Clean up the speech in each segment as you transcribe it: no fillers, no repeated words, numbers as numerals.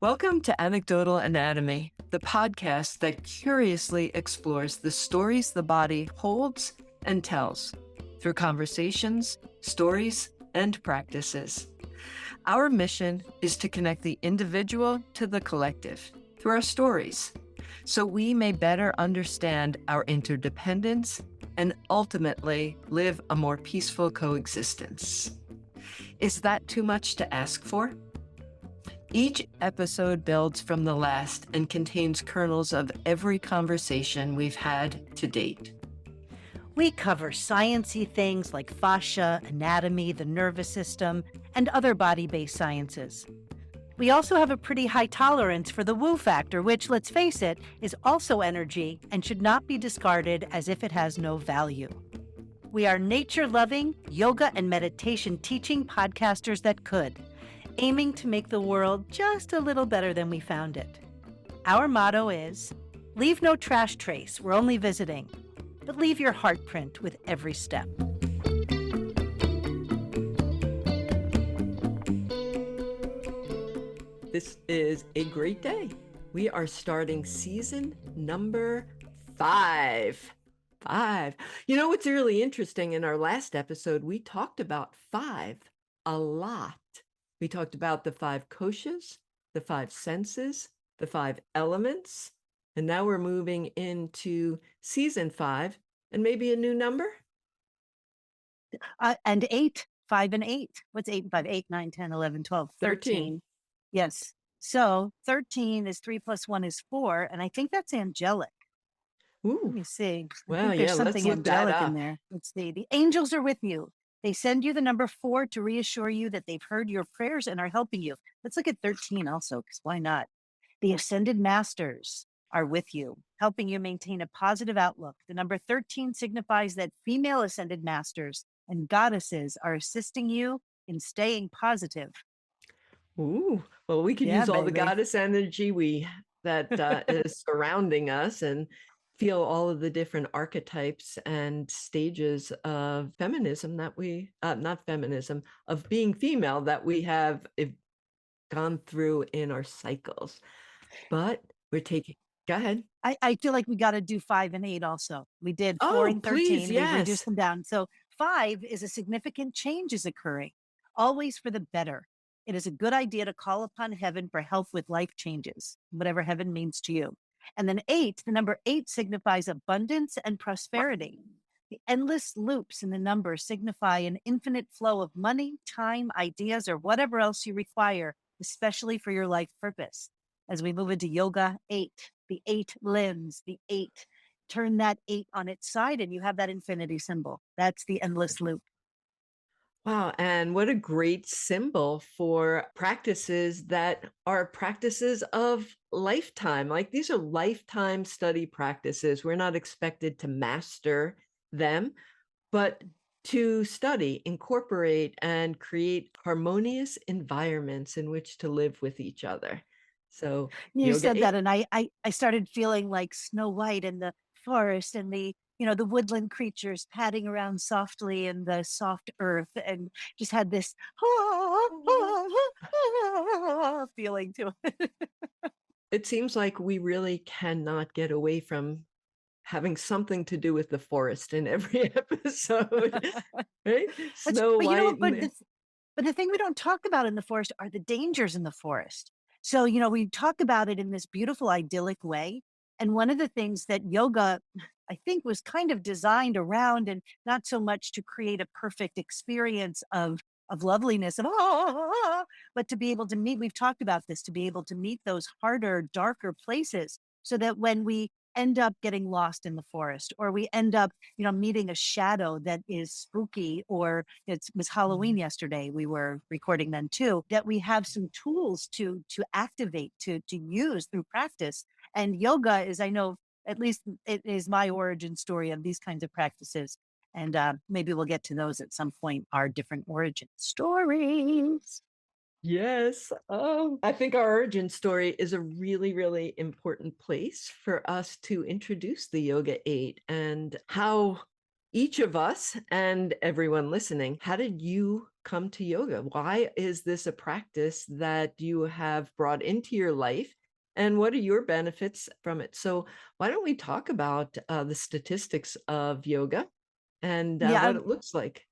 Welcome to Anecdotal Anatomy, the podcast that curiously explores the stories the body holds and tells through conversations, stories, and practices. Our mission is to connect the individual to the collective through our stories, so we may better understand our interdependence and ultimately live a more peaceful coexistence. Is that too much to ask for? Each episode builds from the last and contains kernels of every conversation we've had to date. We cover sciencey things like fascia, anatomy, the nervous system, and other body-based sciences. We also have a pretty high tolerance for the woo factor, which, let's face it, is also energy and should not be discarded as if it has no value. We are nature-loving, yoga and meditation teaching podcasters that could, aiming to make the world just a little better than we found it. Our motto is, leave no trash trace, we're only visiting, but leave your heart print with every step. This is a great day. We are starting season number 5. 5. You know what's really interesting? In our last episode, we talked about 5 a lot. We talked about the 5 koshas, the 5 senses, the 5 elements, and now we're moving into season 5 and maybe a new number? And 8, 5 and 8. What's 8 and 5? 8, 9, 10, 11, 12, 13. Yes. So 13 is 3 plus 1 is 4, and I think that's angelic. Ooh. Let me see. I Well, think there's yeah, something let's look that angelic in up. there. Let's see. The angels are with you. They send you the number 4 to reassure you that they've heard your prayers and are helping you. Let's look at 13 also, because why not? The ascended masters are with you, helping you maintain a positive outlook. The number 13 signifies that female ascended masters and goddesses are assisting you in staying positive. Ooh, well, we could Yeah, use all the baby. goddess energy that is surrounding us and feel all of the different archetypes and stages of feminism that we, not feminism, of being female that we have gone through in our cycles. But we're taking, go ahead. I feel like we got to do 5 and 8 also. We did 4 Oh, and 13. please, We've reduced yes. them down. So 5 is a significant change is occurring, always for the better. It is a good idea to call upon heaven for help with life changes, whatever heaven means to you. And then 8, the number 8 signifies abundance and prosperity. The endless loops in the number signify an infinite flow of money, time, ideas, or whatever else you require, especially for your life purpose. As we move into yoga, 8, the 8 lens, the 8, turn that 8 on its side and you have that infinity symbol. That's the endless loop. Wow, and what a great symbol for practices that are practices of lifetime. Like these are lifetime study practices. We're not expected to master them, but to study, incorporate, and create harmonious environments in which to live with each other. So You yoga said 8. that, and I started feeling like Snow White in the forest and the woodland creatures padding around softly in the soft earth, and just had this feeling to it. It seems like we really cannot get away from having something to do with the forest in every episode, right? Snow But you know, White and but the thing we don't talk about in the forest are the dangers in the forest. So, we talk about it in this beautiful idyllic way. And one of the things that yoga, I think, was kind of designed around, and not so much to create a perfect experience of loveliness of but to be able to meet, we've talked about this, to be able to meet those harder, darker places so that when we end up getting lost in the forest, or we end up meeting a shadow that is spooky, or it was Halloween yesterday, we were recording then too, that we have some tools to activate, to use through practice. And yoga is, I know, at least it is my origin story of these kinds of practices. And maybe we'll get to those at some point, our different origin stories. yes. Oh, I think our origin story is a really, really important place for us to introduce the Yoga 8 and how each of us and everyone listening, how did you come to yoga? Why is this a practice that you have brought into your life? And what are your benefits from it? So, why don't we talk about the statistics of yoga and Yeah, what it looks like?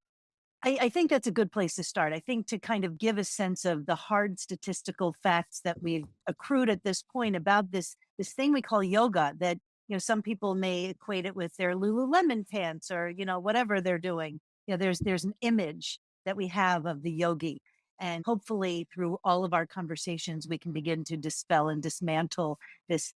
I think that's a good place to start. I think to kind of give a sense of the hard statistical facts that we've accrued at this point about this thing we call yoga that, some people may equate it with their Lululemon pants or, whatever they're doing. There's an image that we have of the yogi. And hopefully through all of our conversations, we can begin to dispel and dismantle this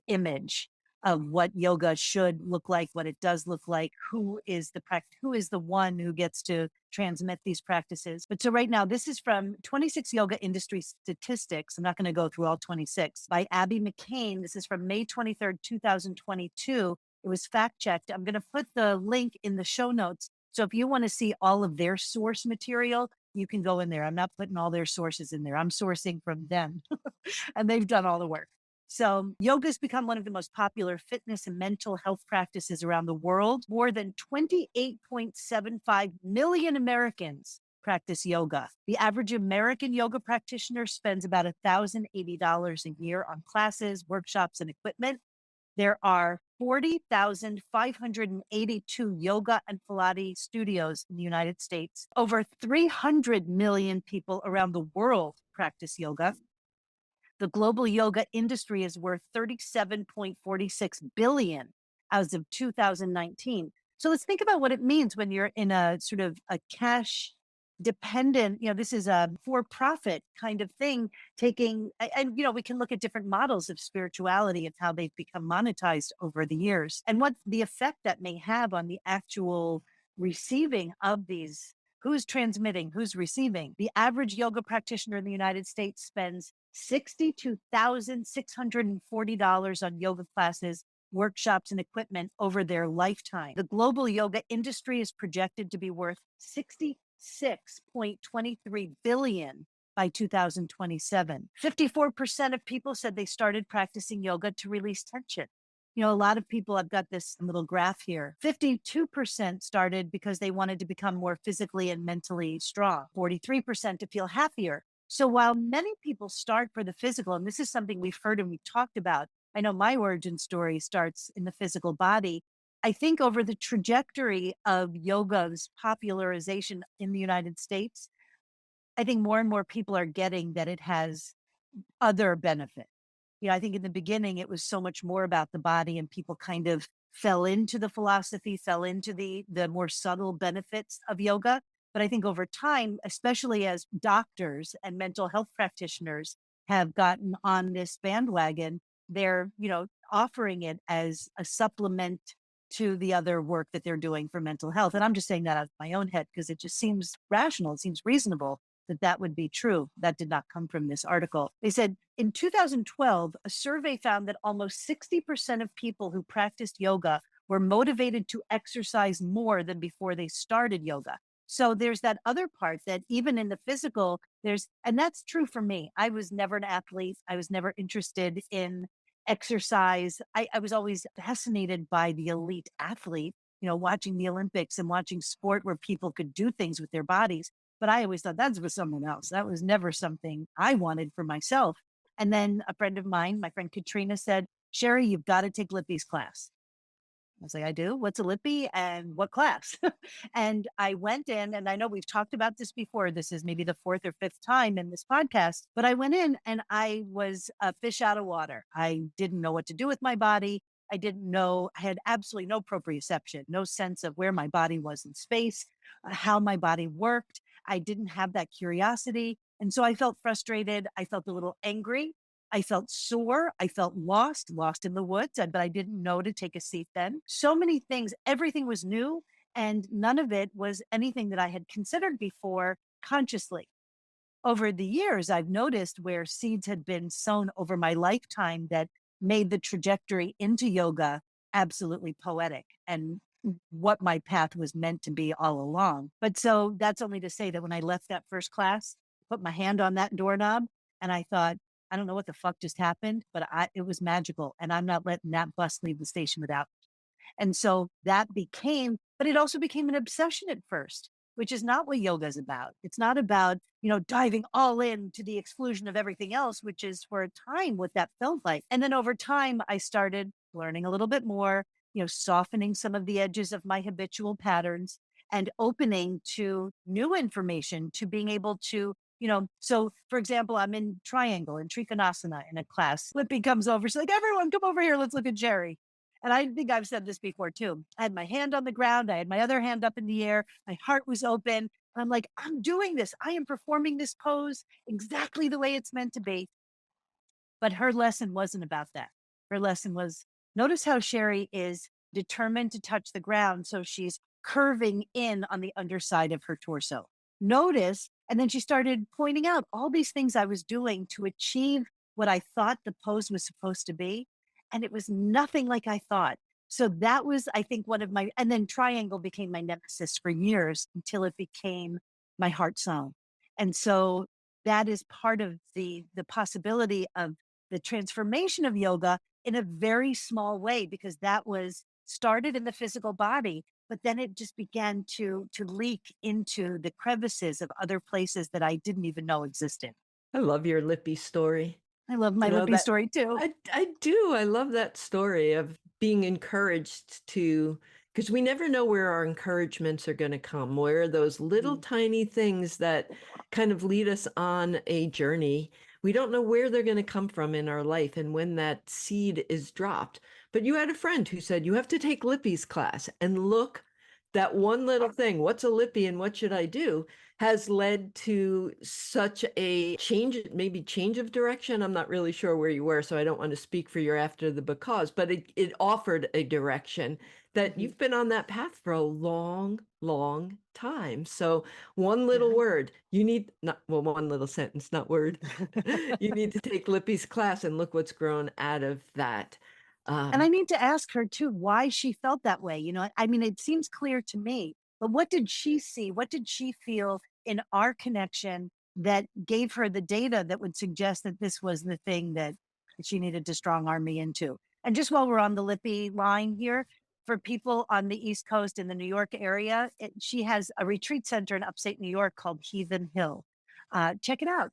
image of what yoga should look like, what it does look like, who is the one who gets to transmit these practices. But so right now, this is from 26 yoga industry statistics. I'm not going to go through all 26 by Abby McCain. This is from May 23rd, 2022. It was fact checked. I'm going to put the link in the show notes. So if you want to see all of their source material, you can go in there. I'm not putting all their sources in there. I'm sourcing from them and they've done all the work. So, yoga has become one of the most popular fitness and mental health practices around the world. More than 28.75 million Americans practice yoga. The average American yoga practitioner spends about $1,080 a year on classes, workshops, and equipment. There are 40,582 yoga and Pilates studios in the United States. Over 300 million people around the world practice yoga. The global yoga industry is worth 37.46 billion as of 2019. So let's think about what it means when you're in a sort of a cash dependent, this is a for profit kind of thing taking and we can look at different models of spirituality and how they've become monetized over the years and what the effect that may have on the actual receiving of these. Who's transmitting? Who's receiving? The average yoga practitioner in the United States spends $62,640 on yoga classes, workshops, and equipment over their lifetime. The global yoga industry is projected to be worth 66.23 billion by 2027. 54% of people said they started practicing yoga to release tension. A lot of people, I've got this little graph here. 52% started because they wanted to become more physically and mentally strong. 43% to feel happier. So while many people start for the physical, and this is something we've heard and we've talked about, I know my origin story starts in the physical body. I think over the trajectory of yoga's popularization in the United States, I think more and more people are getting that it has other benefits. I think in the beginning it was so much more about the body and people kind of fell into the philosophy, fell into the more subtle benefits of yoga. But I think over time, especially as doctors and mental health practitioners have gotten on this bandwagon, they're, offering it as a supplement to the other work that they're doing for mental health. And I'm just saying that out of my own head because it just seems rational. It seems reasonable that that would be true. That did not come from this article. They said in 2012, a survey found that almost 60% of people who practiced yoga were motivated to exercise more than before they started yoga. So there's that other part that even in the physical, and that's true for me. I was never an athlete. I was never interested in exercise. I was always fascinated by the elite athlete, watching the Olympics and watching sport where people could do things with their bodies. But I always thought that was someone else. That was never something I wanted for myself. And then a friend of mine, my friend Katrina, said, Sherry, you've got to take Lippy's class. I was like, I do? What's a Lippy and what class? And I went in, and I know we've talked about this before. This is maybe the fourth or fifth time in this podcast, but I went in and I was a fish out of water. I didn't know what to do with my body. I didn't know, I had absolutely no proprioception, no sense of where my body was in space, how my body worked. I didn't have that curiosity. And so I felt frustrated. I felt a little angry. I felt sore. I felt lost in the woods, but I didn't know to take a seat then. So many things, everything was new, and none of it was anything that I had considered before consciously. Over the years, I've noticed where seeds had been sown over my lifetime that made the trajectory into yoga absolutely poetic and what my path was meant to be all along. But so that's only to say that when I left that first class, put my hand on that doorknob and I thought, I don't know what the fuck just happened, but it was magical. And I'm not letting that bus leave the station without. And so that became, but it also became an obsession at first, which is not what yoga is about. It's not about, diving all in to the exclusion of everything else, which is for a time what that felt like. And then over time, I started learning a little bit more, softening some of the edges of my habitual patterns and opening to new information, to being able to, so for example, I'm in triangle in Trikonasana in a class. Lippy comes over. She's like, everyone come over here. Let's look at Jerry. And I think I've said this before too. I had my hand on the ground. I had my other hand up in the air. My heart was open. And I'm like, I'm doing this. I am performing this pose exactly the way it's meant to be. But her lesson wasn't about that. Her lesson was, notice how Sherry is determined to touch the ground. So she's curving in on the underside of her torso. Notice. And then she started pointing out all these things I was doing to achieve what I thought the pose was supposed to be. And it was nothing like I thought. So that was, I think, one of my, and then triangle became my nemesis for years until it became my heart song. And so that is part of the possibility of the transformation of yoga in a very small way, because that was started in the physical body, but then it just began to leak into the crevices of other places that I didn't even know existed. I love your Lippy story. I love my Lippy That story too. I do. I love that story of being encouraged to, because we never know where our encouragements are going to come, where those little tiny things that kind of lead us on a journey. We don't know where they're going to come from in our life and when that seed is dropped. But you had a friend who said, you have to take Lippy's class, and look, that one little thing, what's a Lippy and what should I do, has led to such a change, maybe change of direction. I'm not really sure where you were, so I don't want to speak for your after the because, but it offered a direction that you've been on that path for a long, long time. So one little word, you need, not, well, one little sentence, not word. You need to take Lippy's class and look what's grown out of that. And I need to ask her too, why she felt that way. I mean, it seems clear to me, but what did she see? What did she feel in our connection that gave her the data that would suggest that this was the thing that she needed to strong arm me into? And just while we're on the Lippy line here, for people on the East Coast in the New York area, she has a retreat center in upstate New York called Heathen Hill. Check it out.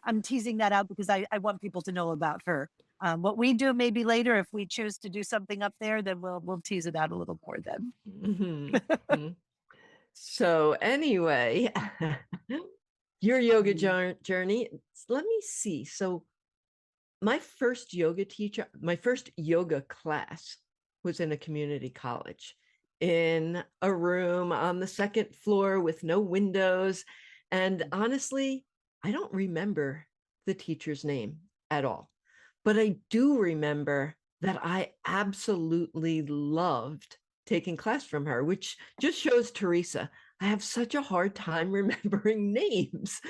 I'm teasing that out because I want people to know about her. What we do maybe later, if we choose to do something up there, then we'll tease it out a little more then. Mhm. So anyway, your yoga journey, let me see. So my first yoga teacher, my first yoga class was in a community college in a room on the second floor with no windows. And honestly, I don't remember the teacher's name at all. But I do remember that I absolutely loved taking class from her, which just shows Theresa. I have such a hard time remembering names,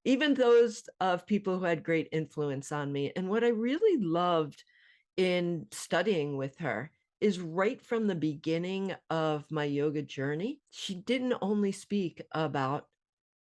even those of people who had great influence on me. And what I really loved in studying with her is right from the beginning of my yoga journey, she didn't only speak about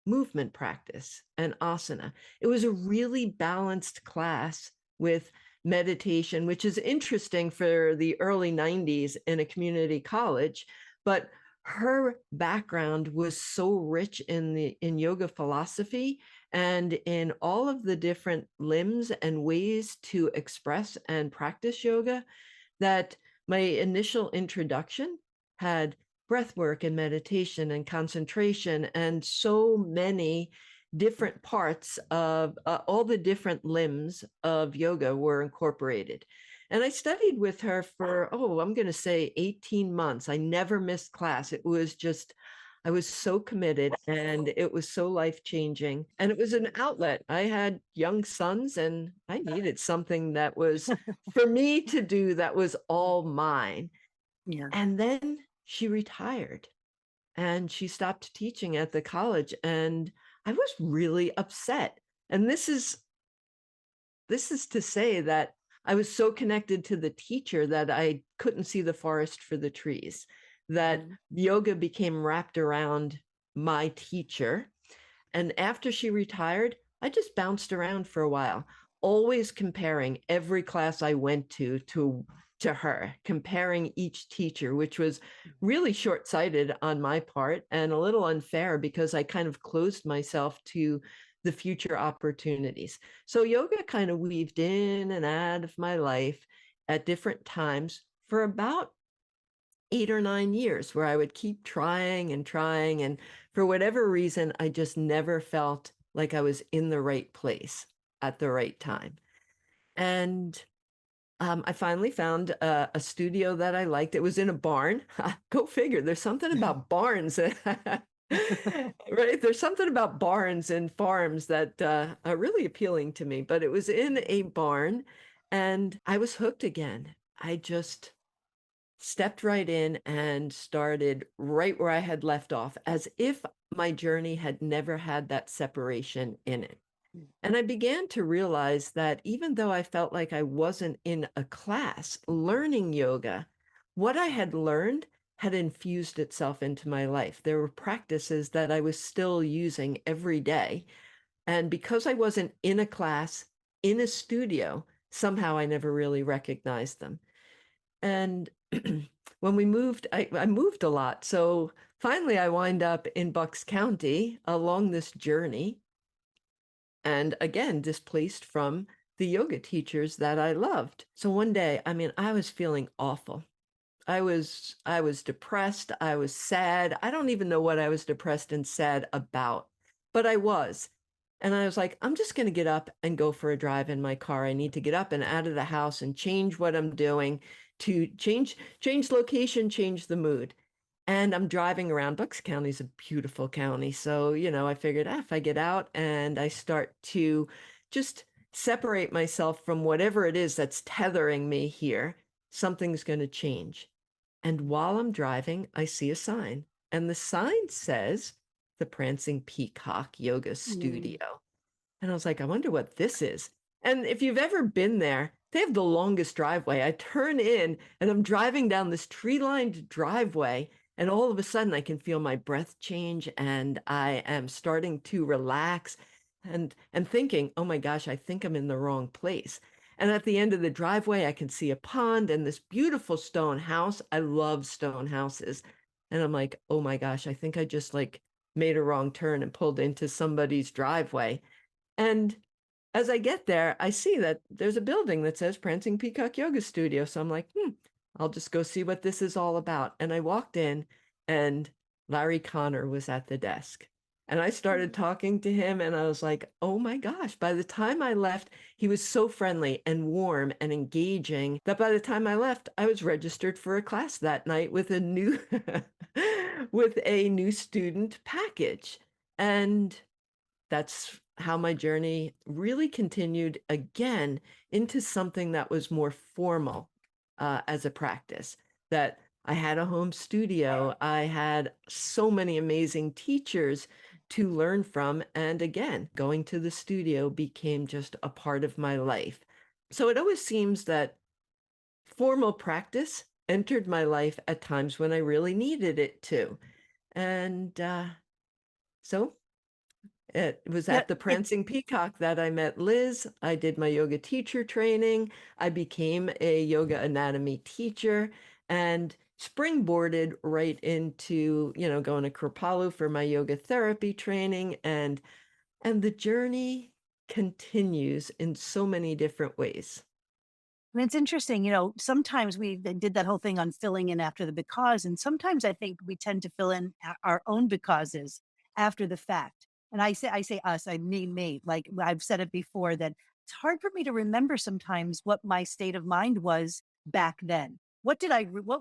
movement practice and asana. It was a really balanced class with meditation, which is interesting for the early 90s in a community college, but her background was so rich in yoga philosophy and in all of the different limbs and ways to express and practice yoga that my initial introduction had breath work and meditation and concentration and so many different parts of all the different limbs of yoga were incorporated. And I studied with her for, I'm going to say 18 months. I never missed class. It was just, I was so committed and it was so life-changing. And it was an outlet. I had young sons and I needed something that was for me to do that was all mine. Yeah. And then she retired and she stopped teaching at the college. And I was really upset. And this is to say that I was so connected to the teacher that I couldn't see the forest for the trees, that yoga became wrapped around my teacher. And after she retired, I just bounced around for a while. always comparing every class I went to her, comparing each teacher, which was really short-sighted on my part and a little unfair because I kind of closed myself to the future opportunities. So yoga kind of weaved in and out of my life at different times for about 8 or 9 years, where I would keep trying and trying. And for whatever reason, I just never felt like I was in the right place at the right time. And I finally found a studio that I liked. It was in a barn. Go figure. There's something about barns, right? There's something about barns and farms that are really appealing to me. But it was in a barn, and I was hooked again. I just stepped right in and started right where I had left off, as if my journey had never had that separation in it. And I began to realize that even though I felt like I wasn't in a class learning yoga, what I had learned had infused itself into my life. There were practices that I was still using every day. And because I wasn't in a class, in a studio, somehow I never really recognized them. And when we moved, I moved a lot. So finally, I wind up in Bucks County along this journey. And again, displaced from the yoga teachers that I loved. So one day, I mean, I was feeling awful. I was depressed, I was sad. I don't even know what I was depressed and sad about, but I was. And I was like, I'm just going to get up and go for a drive in my car. I need to get up and out of the house and change what I'm doing to change location, change the mood. And I'm driving around. Bucks County is a beautiful county. So, I figured if I get out and I start to just separate myself from whatever it is that's tethering me here, something's going to change. And while I'm driving, I see a sign. And the sign says the Prancing Peacock Yoga Studio. And I was like, I wonder what this is. And if you've ever been there, they have the longest driveway. I turn in and I'm driving down this tree-lined driveway, and all of a sudden I can feel my breath change and I am starting to relax and thinking, oh my gosh, I think I'm in the wrong place. And at the end of the driveway, I can see a pond and this beautiful stone house. I love stone houses. And I'm like, oh my gosh, I think I just like made a wrong turn and pulled into somebody's driveway. And as I get there, I see that there's a building that says Prancing Peacock Yoga Studio. So I'm like, I'll just go see what this is all about. And I walked in, and Larry Connor was at the desk. And I started talking to him, and I was like, oh my gosh. By the time I left, he was so friendly and warm and engaging that by the time I left, I was registered for a class that night with a new with a new student package. And that's how my journey really continued again into something that was more formal as a practice. That I had a home studio, I had so many amazing teachers to learn from. And again, going to the studio became just a part of my life. So it always seems that formal practice entered my life at times when I really needed it to. And so it was Yeah, at the Prancing Peacock that I met Liz. I did my yoga teacher training. I became a yoga anatomy teacher and springboarded right into, going to Kripalu for my yoga therapy training. And the journey continues in so many different ways. and it's interesting, sometimes we did that whole thing on filling in after the because, and sometimes I think we tend to fill in our own becauses after the fact. And I say us, I mean me. Like I've said it before that it's hard for me to remember sometimes what my state of mind was back then. What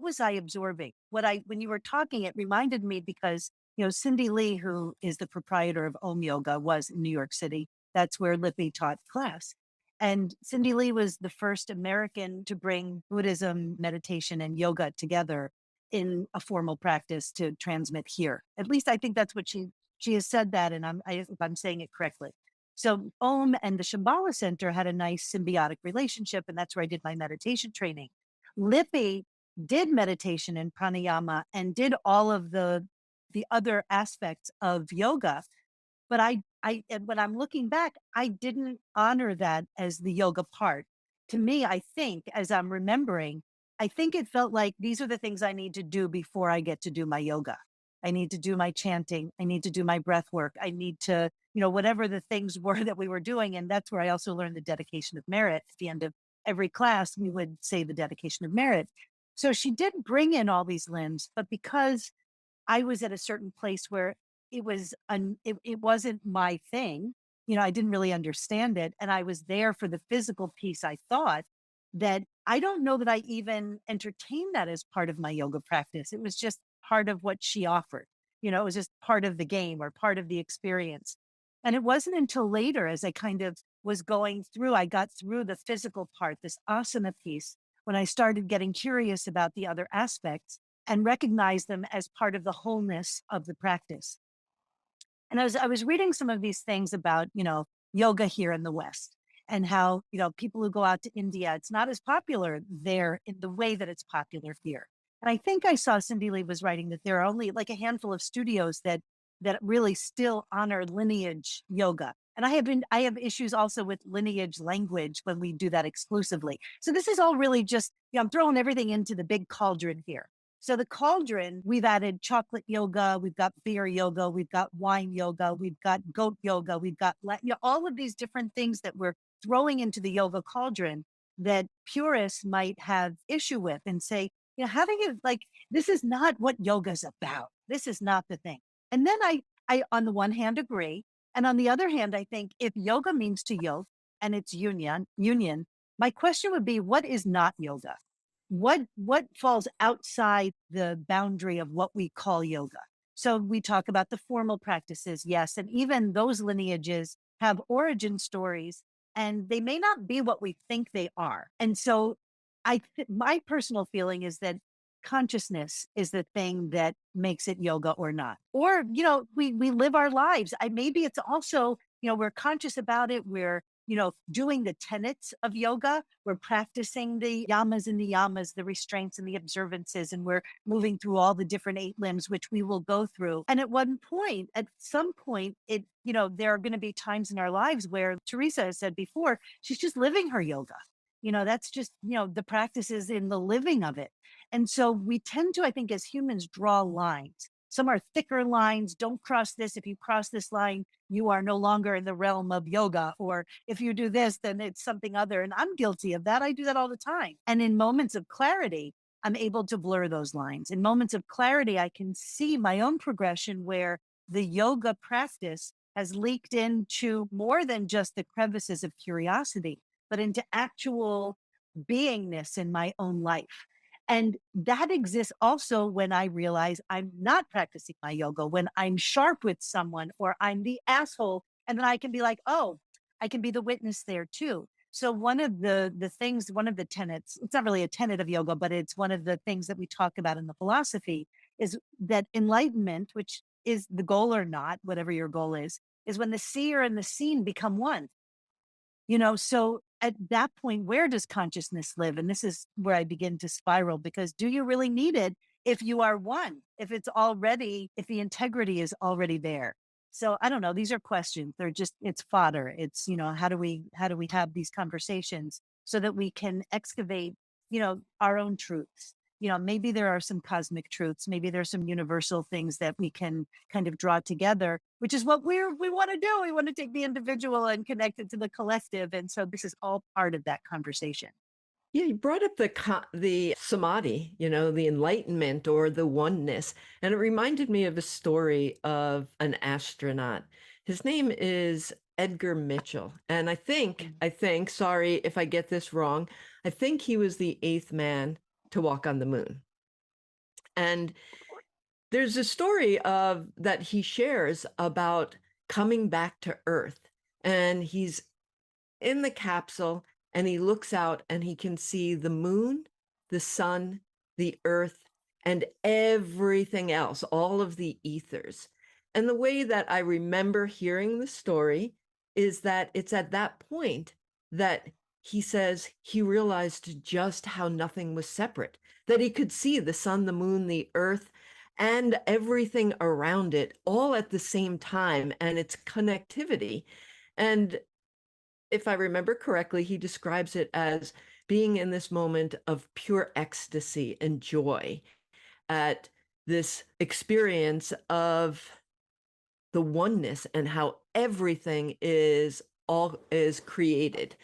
was I absorbing? When you were talking, it reminded me because, Cindy Lee, who is the proprietor of Om Yoga, was in New York City. That's where Lippy taught class. And Cindy Lee was the first American to bring Buddhism, meditation, and yoga together in a formal practice to transmit here. At least I think that's what she has said that, and if I'm saying it correctly. So Om and the Shambhala Center had a nice symbiotic relationship, and that's where I did my meditation training. Lippy did meditation and pranayama and did all of the other aspects of yoga, but I and when I'm looking back, I didn't honor that as the yoga part. To me, I think as I'm remembering, I think it felt like these are the things I need to do before I get to do my yoga. I need to do my chanting. I need to do my breath work. I need to, whatever the things were that we were doing. And that's where I also learned the dedication of merit. At the end of every class, we would say the dedication of merit. So she did bring in all these limbs, but because I was at a certain place where it wasn't my thing. I didn't really understand it. And I was there for the physical piece. I thought that I don't know that I even entertained that as part of my yoga practice. It was just part of what she offered. It was just part of the game or part of the experience. And it wasn't until later, as I kind of was going through, I got through the physical part, this asana piece, when I started getting curious about the other aspects and recognize them as part of the wholeness of the practice. And I was reading some of these things about, yoga here in the West and how, people who go out to India, it's not as popular there in the way that it's popular here. And I think I saw Cindy Lee was writing that there are only like a handful of studios that really still honor lineage yoga. And I have issues also with lineage language when we do that exclusively. So this is all really just, I'm throwing everything into the big cauldron here. So the cauldron, we've added chocolate yoga, we've got beer yoga, we've got wine yoga, we've got goat yoga, we've got all of these different things that we're throwing into the yoga cauldron that purists might have issue with and say, having it like this is not what yoga's about. This is not the thing. And then I on the one hand agree, and on the other hand, I think if yoga means to yoke and it's union, my question would be, what is not yoga? What falls outside the boundary of what we call yoga? So we talk about the formal practices, yes, and even those lineages have origin stories, and they may not be what we think they are. And so my personal feeling is that consciousness is the thing that makes it yoga or not. Or, we live our lives. Maybe it's also, we're conscious about it. We're doing the tenets of yoga. We're practicing the yamas and the yamas, the restraints and the observances, and we're moving through all the different 8 limbs, which we will go through. And at some point, there are going to be times in our lives where Theresa has said before, she's just living her yoga. That's just, the practice is in the living of it. And so we tend to, I think, as humans, draw lines. Some are thicker lines. Don't cross this. If you cross this line, you are no longer in the realm of yoga. Or if you do this, then it's something other. And I'm guilty of that. I do that all the time. And in moments of clarity, I'm able to blur those lines. In moments of clarity, I can see my own progression where the yoga practice has leaked into more than just the crevices of curiosity, but into actual beingness in my own life. And that exists also when I realize I'm not practicing my yoga, when I'm sharp with someone or I'm the asshole. And then I can be like, oh, I can be the witness there too. So one of the things, one of the tenets, it's not really a tenet of yoga, but it's one of the things that we talk about in the philosophy is that enlightenment, which is the goal or not, whatever your goal is when the seer and the seen become one. So at that point, where does consciousness live? And this is where I begin to spiral, because do you really need it if you are one, if the integrity is already there? So I don't know. These are questions. It's fodder. It's, how do we have these conversations so that we can excavate, our own truths? Maybe there are some cosmic truths. Maybe there's some universal things that we can kind of draw together, which is what we want to do. We want to take the individual and connect it to the collective. And so this is all part of that conversation. Yeah, you brought up the samadhi, the enlightenment or the oneness, and it reminded me of a story of an astronaut. His name is Edgar Mitchell, and I think, sorry if I get this wrong, I think he was the eighth man to walk on the moon. And there's a story of that he shares about coming back to Earth, and he's in the capsule and he looks out and he can see the moon, the sun, the earth, and everything else, all of the ethers. And the way that I remember hearing the story is that it's at that point that he says he realized just how nothing was separate, that he could see the sun, the moon, the earth, and everything around it all at the same time, and its connectivity. And if I remember correctly, he describes it as being in this moment of pure ecstasy and joy at this experience of the oneness and how everything is created.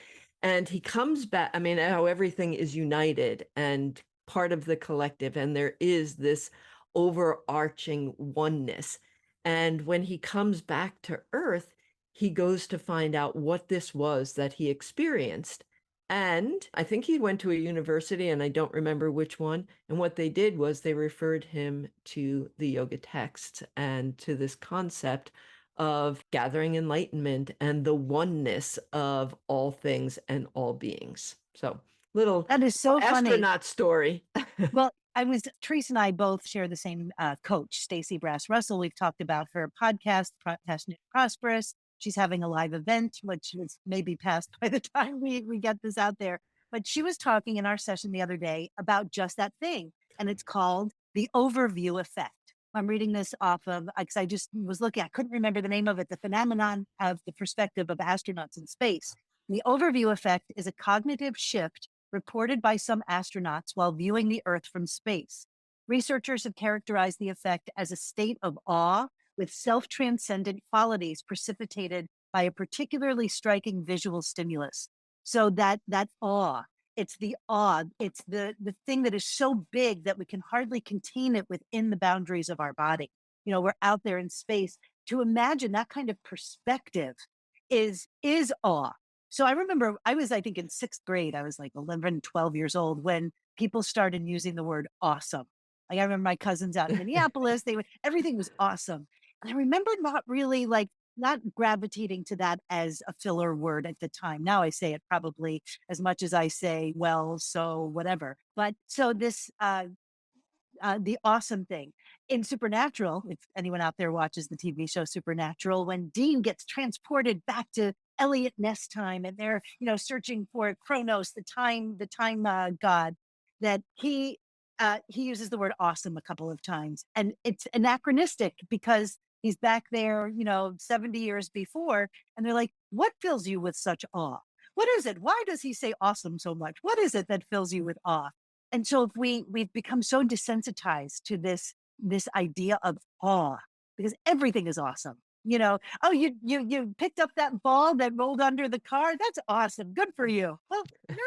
And he comes back, I mean, how everything is united and part of the collective, and there is this overarching oneness. And when he comes back to Earth, he goes to find out what this was that he experienced. And I think he went to a university, and I don't remember which one. And what they did was they referred him to the yoga texts and to this concept of gathering enlightenment and the oneness of all things and all beings. So, little That is so funny. astronaut story. Well, Theresa and I both share the same coach, Stacey Brass Russell. We've talked about her podcast, Passionate Prosperous. She's having a live event, which is maybe past by the time we get this out there. But she was talking in our session the other day about just that thing. And it's called the overview effect. I'm reading this off of, because I just was looking, I couldn't remember the name of it, the phenomenon of the perspective of astronauts in space. The overview effect is a cognitive shift reported by some astronauts while viewing the Earth from space. Researchers have characterized the effect as a state of awe with self-transcendent qualities precipitated by a particularly striking visual stimulus. So that awe, it's the awe, it's the thing that is so big that we can hardly contain it within the boundaries of our body. You know, we're out there in space. To imagine that kind of perspective is awe. So I remember I think in sixth grade, I was like 11, 12 years old when people started using the word awesome. Like I remember my cousins out in Minneapolis, everything was awesome. And I remember not gravitating to that as a filler word at the time. Now I say it probably as much as I say, well, so whatever. But so this, the awesome thing in Supernatural, if anyone out there watches the TV show Supernatural, when Dean gets transported back to Elliot Ness time and they're, searching for Kronos, the time god, that he uses the word awesome a couple of times. And it's anachronistic because he's back there, 70 years before. And they're like, what fills you with such awe? What is it? Why does he say awesome so much? What is it that fills you with awe? And so if we've become so desensitized to this idea of awe because everything is awesome. Oh, you picked up that ball that rolled under the car. That's awesome. Good for you. Well,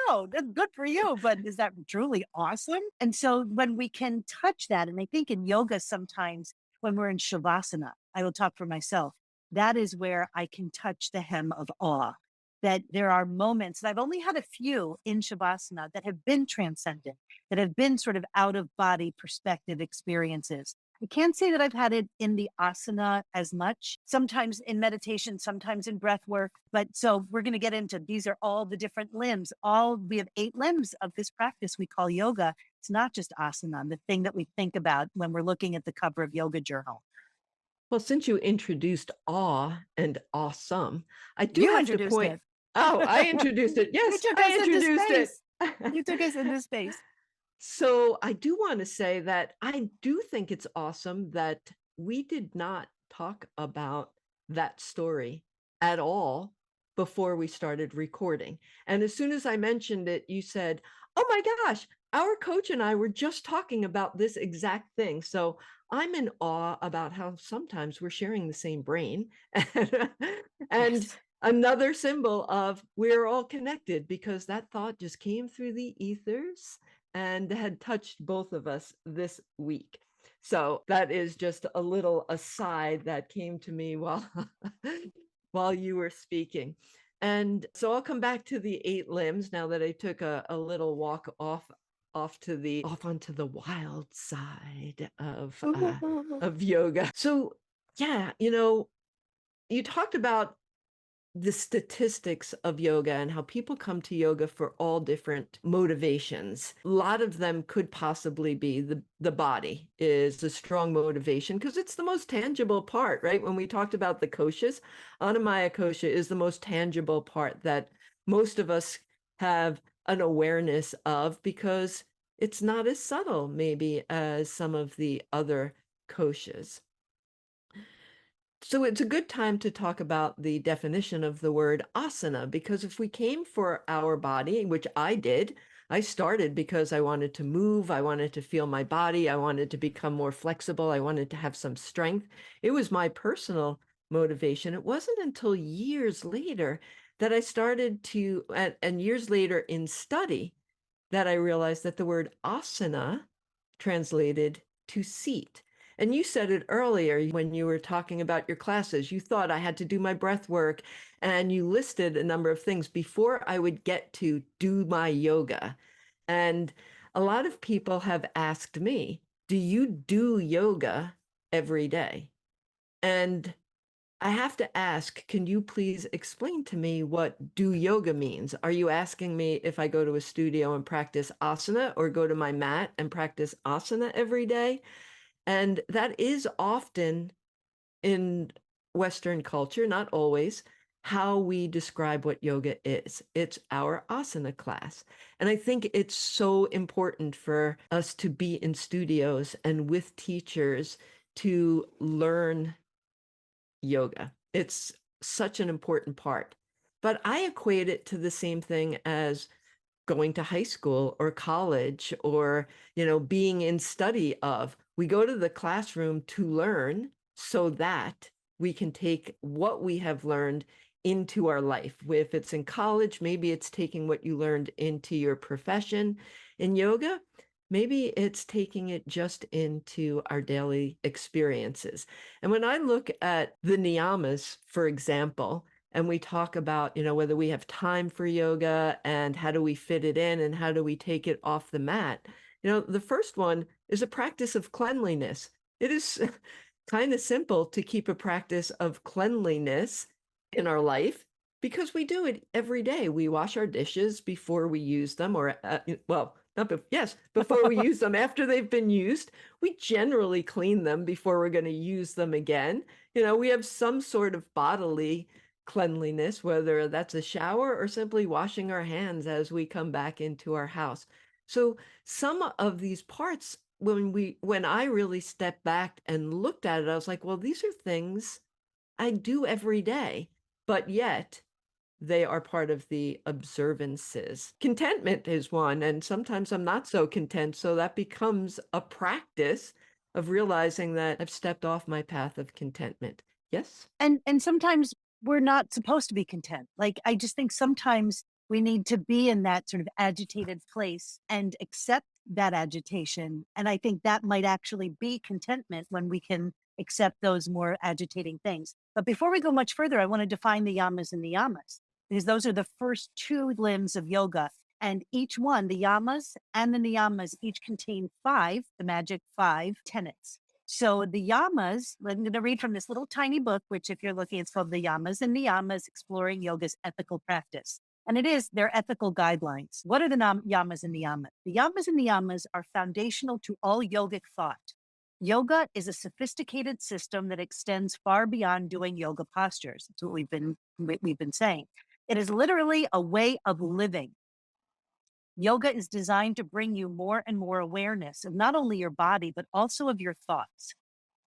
no, that's good for you, but is that truly awesome? And so when we can touch that, and I think in yoga sometimes when we're in shavasana, I will talk for myself, that is where I can touch the hem of awe. That there are moments, and I've only had a few in shavasana that have been transcendent, that have been sort of out of body perspective experiences. I can't say that I've had it in the asana as much, sometimes in meditation, sometimes in breath work. But so we're going to get into, these are all the different limbs. We have 8 limbs of this practice we call yoga. It's not just asana, the thing that we think about when we're looking at the cover of Yoga Journal. Well, since you introduced awe and awesome, I do You have to introduced point. it. Oh, I introduced it. Yes, You took I us into introduced it. space. You took us into space. So I do want to say that I do think it's awesome that we did not talk about that story at all before we started recording. And as soon as I mentioned it, you said, oh my gosh, our coach and I were just talking about this exact thing. So I'm in awe about how sometimes we're sharing the same brain. And Yes. another symbol of we're all connected because that thought just came through the ethers and had touched both of us this week. So that is just a little aside that came to me while you were speaking. And so I'll come back to the 8 limbs now that I took a little walk off onto the wild side of yoga. So yeah, you talked about the statistics of yoga and how people come to yoga for all different motivations. A lot of them could possibly be the body is a strong motivation because it's the most tangible part, right? When we talked about the koshas, Annamaya kosha is the most tangible part that most of us have an awareness of because it's not as subtle maybe as some of the other koshas. So it's a good time to talk about the definition of the word asana, because if we came for our body, which I did, I started because I wanted to move, I wanted to feel my body, I wanted to become more flexible, I wanted to have some strength. It was my personal motivation. It wasn't until years later that I started to, and years later in study, that I realized that the word asana translated to seat. And you said it earlier when you were talking about your classes. You thought I had to do my breath work, and you listed a number of things before I would get to do my yoga. And a lot of people have asked me, do you do yoga every day? And I have to ask, can you please explain to me what do yoga means? Are you asking me if I go to a studio and practice asana or go to my mat and practice asana every day? And that is often in Western culture, not always, how we describe what yoga is. It's our asana class. And I think it's so important for us to be in studios and with teachers to learn yoga. It's such an important part. But I equate it to the same thing as going to high school or college or, being in study of. We go to the classroom to learn so that we can take what we have learned into our life. If it's in college, maybe it's taking what you learned into your profession. In yoga, maybe it's taking it just into our daily experiences. And when I look at the niyamas, for example, and we talk about, whether we have time for yoga and how do we fit it in and how do we take it off the mat. The first one is a practice of cleanliness. It is kind of simple to keep a practice of cleanliness in our life because we do it every day. We wash our dishes before we use them, or well, not yes, before we use them. After they've been used, we generally clean them before we're going to use them again. We have some sort of bodily cleanliness, whether that's a shower or simply washing our hands as we come back into our house. So some of these parts, when I really stepped back and looked at it, I was like, well, these are things I do every day, but yet they are part of the observances. Contentment is one, and sometimes I'm not so content, so that becomes a practice of realizing that I've stepped off my path of contentment. Yes? And sometimes we're not supposed to be content. Like, I just think sometimes we need to be in that sort of agitated place and accept that agitation. And I think that might actually be contentment when we can accept those more agitating things. But before we go much further, I want to define the yamas and the yamas, because those are the first two limbs of yoga. And each one, the yamas and the niyamas, each contain five, the magic 5 tenets. So the yamas, I'm going to read from this little tiny book, which if you're looking, it's called The Yamas and Niyamas, Exploring Yoga's Ethical Practice. And it is their ethical guidelines. What are the yamas and niyamas? The yamas and niyamas are foundational to all yogic thought. Yoga is a sophisticated system that extends far beyond doing yoga postures. That's what we've been saying. It is literally a way of living. Yoga is designed to bring you more and more awareness of not only your body, but also of your thoughts.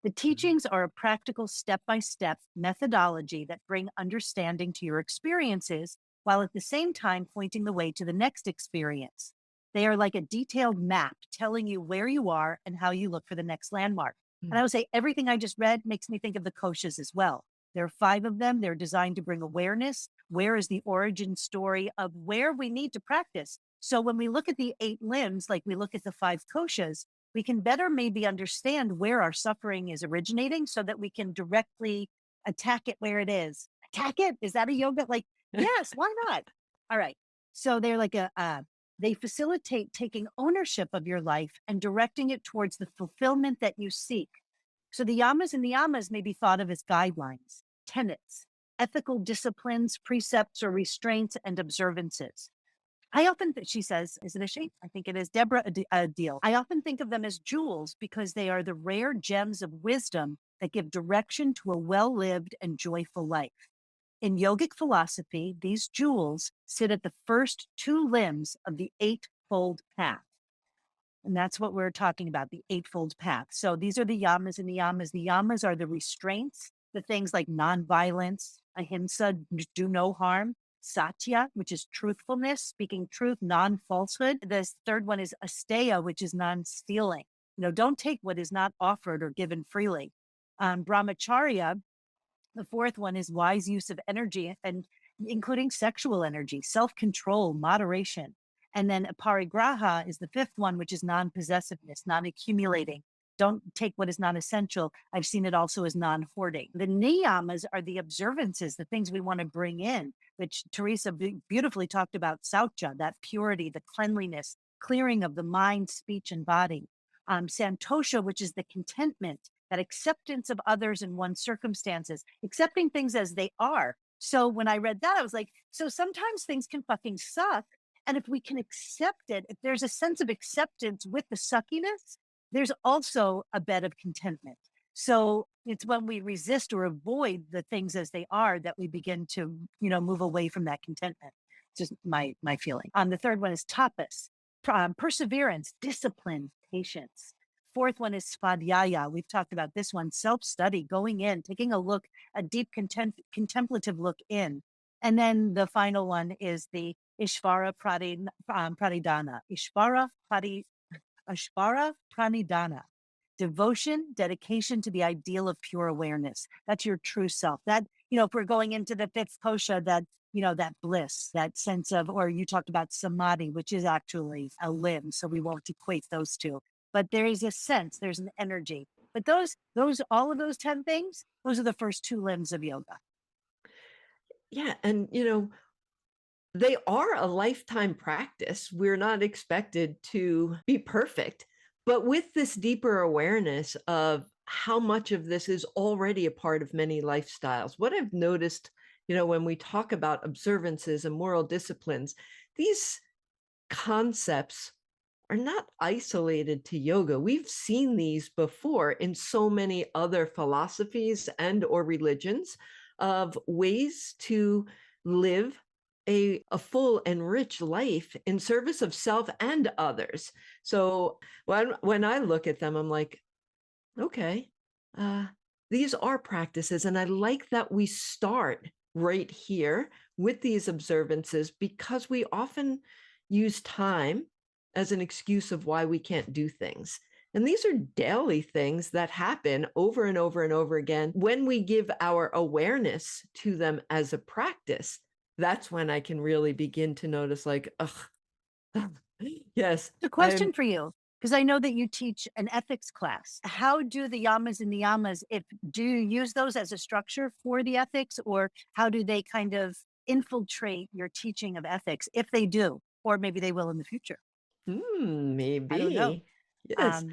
The teachings are a practical step-by-step methodology that bring understanding to your experiences, while at the same time pointing the way to the next experience. They are like a detailed map telling you where you are and how you look for the next landmark. And I would say everything I just read makes me think of the koshas as well. There are 5 of them. They're designed to bring awareness. Where is the origin story of where we need to practice? So when we look at the 8 limbs, like we look at the 5 koshas, we can better maybe understand where our suffering is originating so that we can directly attack it where it is. Attack it? Is that a yoga? Like, yes, why not? All right. So they're like they facilitate taking ownership of your life and directing it towards the fulfillment that you seek. So the yamas and niyamas may be thought of as guidelines, tenets, ethical disciplines, precepts, or restraints and observances. I often, she says, is it a she? I think it is Deborah Adil. I often think of them as jewels because they are the rare gems of wisdom that give direction to a well-lived and joyful life. In yogic philosophy, these jewels sit at the first 2 limbs of the 8-fold path. And that's what we're talking about, the Eightfold Path. So these are the yamas and the yamas. The yamas are the restraints, the things like nonviolence, ahimsa, do no harm, Satya, which is truthfulness, speaking truth, non-falsehood. The third one is Asteya, which is non-stealing. Don't take what is not offered or given freely. Bramacharya, the fourth one is wise use of energy, and including sexual energy, self-control, moderation. And then Aparigraha is the fifth one, which is non-possessiveness, non-accumulating. Don't take what is not essential. I've seen it also as non-hoarding. The niyamas are the observances, the things we want to bring in, which Theresa beautifully talked about, Satya, that purity, the cleanliness, clearing of the mind, speech, and body. Santosha, which is the contentment, that acceptance of others and one's circumstances, accepting things as they are. So when I read that, I was like, so sometimes things can fucking suck. And if we can accept it, if there's a sense of acceptance with the suckiness, there's also a bed of contentment. So it's when we resist or avoid the things as they are that we begin to, move away from that contentment. Just my feeling. The third one is tapas, perseverance, discipline, patience. Fourth one is svadhyaya. We've talked about this one, self-study, going in, taking a look, a deep contemplative look in. And then the final one is the Ishvara Pranidhana. Ishvara Pranidhana. Devotion, dedication to the ideal of pure awareness. That's your true self. That, if we're going into the fifth kosha, that, that bliss, that sense of, or you talked about samadhi, which is actually a limb. So we won't equate those two. But there is a sense, there's an energy. But all of those 10 things, those are the first two limbs of yoga. Yeah. And, they are a lifetime practice. We're not expected to be perfect. But with this deeper awareness of how much of this is already a part of many lifestyles, what I've noticed, when we talk about observances and moral disciplines, these concepts are not isolated to yoga. We've seen these before in so many other philosophies and or religions of ways to live a full and rich life in service of self and others. So when I look at them, I'm like, okay, these are practices. And I like that we start right here with these observances because we often use time as an excuse of why we can't do things. And these are daily things that happen over and over and over again. When we give our awareness to them as a practice, that's when I can really begin to notice like, ugh, yes. A question for you, because I know that you teach an ethics class. How do the yamas and niyamas, do you use those as a structure for the ethics, or how do they kind of infiltrate your teaching of ethics, if they do, or maybe they will in the future? Maybe. I don't know. Yes.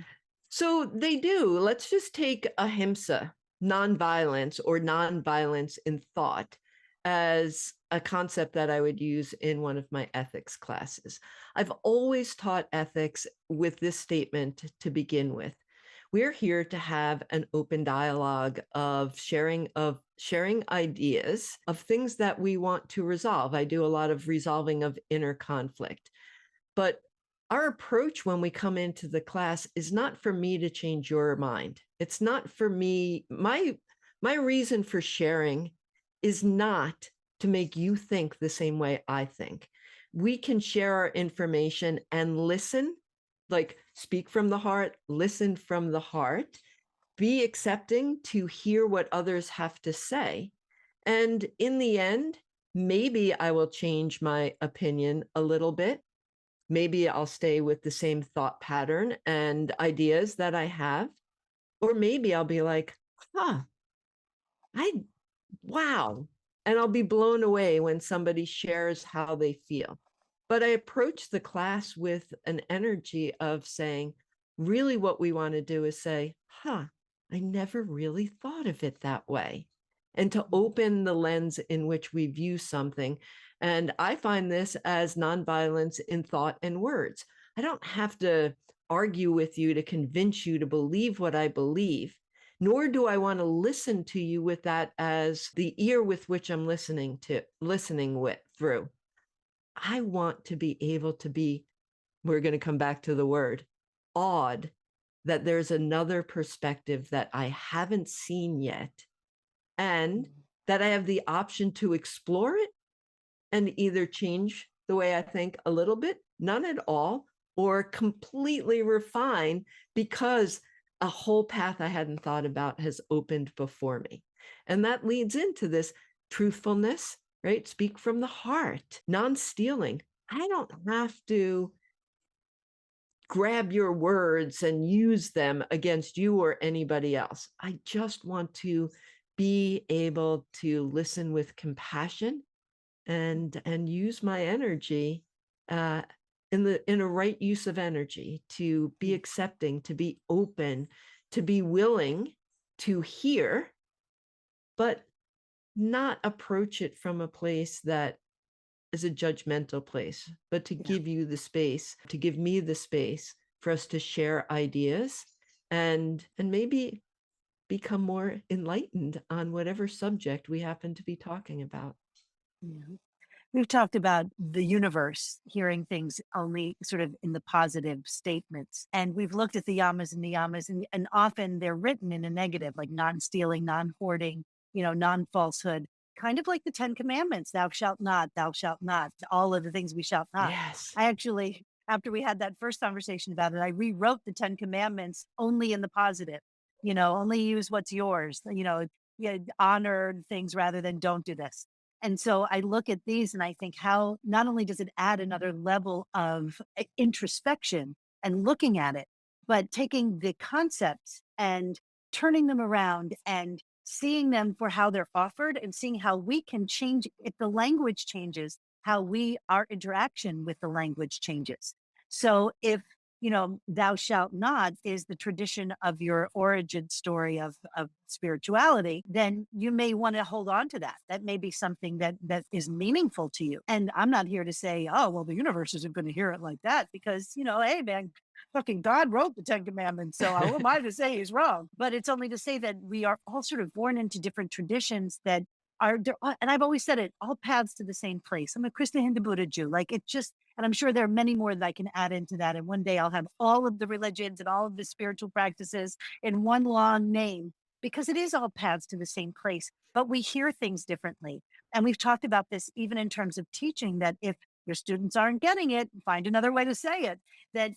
So they do. Let's just take ahimsa, nonviolence or nonviolence in thought, as a concept that I would use in one of my ethics classes. I've always taught ethics with this statement to begin with. We're here to have an open dialogue of sharing ideas of things that we want to resolve. I do a lot of resolving of inner conflict. But our approach when we come into the class is not for me to change your mind. It's not for me. My reason for sharing is not to make you think the same way I think. We can share our information and listen, like speak from the heart, listen from the heart, be accepting to hear what others have to say. And in the end, maybe I will change my opinion a little bit. Maybe I'll stay with the same thought pattern and ideas that I have. Or maybe I'll be like, wow. And I'll be blown away when somebody shares how they feel. But I approach the class with an energy of saying, really what we want to do is say, I never really thought of it that way. And to open the lens in which we view something. And I find this as nonviolence in thought and words. I don't have to argue with you to convince you to believe what I believe, nor do I want to listen to you with that as the ear with which I'm listening through. I want to be able to be, we're going to come back to the word, awed that there's another perspective that I haven't seen yet, and that I have the option to explore it and either change the way I think a little bit, none at all, or completely refine because a whole path I hadn't thought about has opened before me. And that leads into this truthfulness, right? Speak from the heart, non-stealing. I don't have to grab your words and use them against you or anybody else. I just want to be able to listen with compassion and use my energy in a right use of energy, to be accepting, to be open, to be willing to hear, but not approach it from a place that is a judgmental place, but to give you the space, to give me the space for us to share ideas and maybe become more enlightened on whatever subject we happen to be talking about. Yeah. We've talked about the universe, hearing things only sort of in the positive statements. And we've looked at the yamas and the yamas, and often they're written in a negative, like non-stealing, non-hoarding, non-falsehood, kind of like the 10 Commandments, thou shalt not, all of the things we shall not. Yes. I actually, after we had that first conversation about it, I rewrote the 10 Commandments only in the positive, only use what's yours, honor things rather than don't do this. And so I look at these and I think how not only does it add another level of introspection and looking at it, but taking the concepts and turning them around and seeing them for how they're offered and seeing how we can change if the language changes, how our interaction with the language changes. So if thou shalt not is the tradition of your origin story of spirituality, then you may want to hold on to that. That may be something that is meaningful to you. And I'm not here to say, oh, well, the universe isn't going to hear it like that because, hey, man, fucking God wrote the 10 Commandments. So who am I to say he's wrong? But it's only to say that we are all sort of born into different traditions that are there. And I've always said it, all paths to the same place. I'm a Krishna Hindu Buddha Jew. Like it just, and I'm sure there are many more that I can add into that. And one day I'll have all of the religions and all of the spiritual practices in one long name, because it is all paths to the same place, but we hear things differently. And we've talked about this even in terms of teaching, that if your students aren't getting it, find another way to say it. That,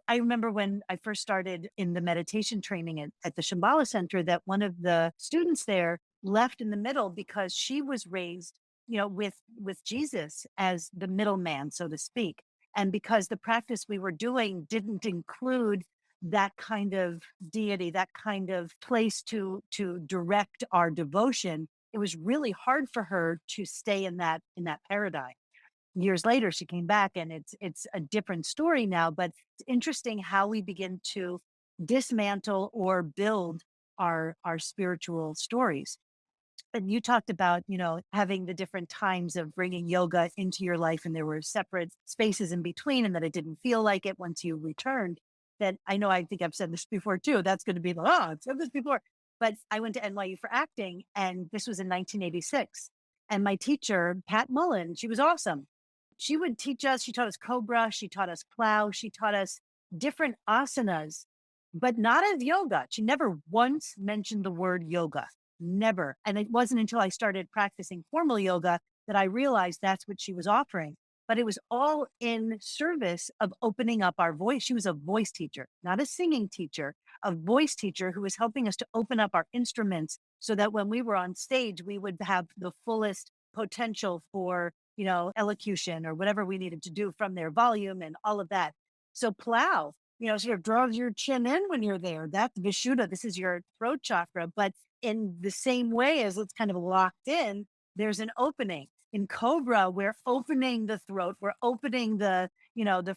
I remember when I first started in the meditation training at the Shambhala Center, that one of the students there left in the middle because she was raised with Jesus as the middleman, so to speak. And because the practice we were doing didn't include that kind of deity, that kind of place to direct our devotion, it was really hard for her to stay in that paradigm. Years later, she came back and it's a different story now, but it's interesting how we begin to dismantle or build our spiritual stories. And you talked about, having the different times of bringing yoga into your life, and there were separate spaces in between, and that it didn't feel like it once you returned. That I think I've said this before too. That's going to be I've said this before. But I went to NYU for acting, and this was in 1986. And my teacher, Pat Mullen, she was awesome. She would teach us, she taught us Cobra, she taught us Plow, she taught us different asanas, but not as yoga. She never once mentioned the word yoga. Never. And it wasn't until I started practicing formal yoga that I realized that's what she was offering. But it was all in service of opening up our voice. She was a voice teacher, not a singing teacher, a voice teacher who was helping us to open up our instruments so that when we were on stage, we would have the fullest potential for, elocution or whatever we needed to do from their volume and all of that. So Plow, sort of draws your chin in when you're there. That's Vishuddha. This is your throat chakra. But in the same way as it's kind of locked in, there's an opening. In Cobra, we're opening the throat, we're opening the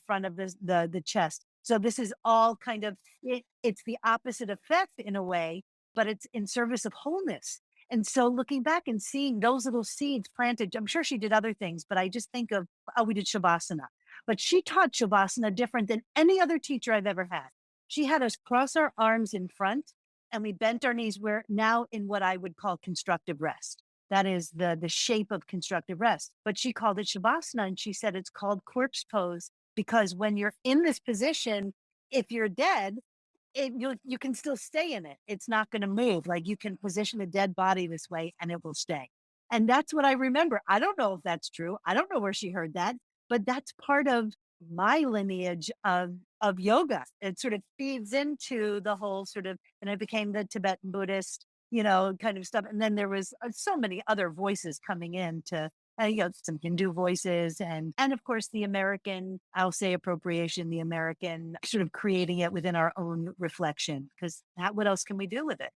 front of the chest. So this is all kind of it's the opposite effect in a way, but it's in service of wholeness. And so looking back and seeing those little seeds planted, I'm sure she did other things, but I just think of we did Shavasana. But she taught Shavasana different than any other teacher I've ever had. She had us cross our arms in front and we bent our knees. We're now in what I would call constructive rest. That is the shape of constructive rest. But she called it Shavasana, and she said it's called corpse pose because when you're in this position, If you're dead, you can still stay in it. It's not going to move. Like you can position a dead body this way and it will stay. And that's what I remember. I don't know if that's true. I don't know where she heard that, but that's part of my lineage of yoga. It sort of feeds into the whole sort of, and I became the Tibetan Buddhist, kind of stuff. And then there was so many other voices coming in to some Hindu voices and of course the American, I'll say appropriation, the American sort of creating it within our own reflection, because what else can we do with it?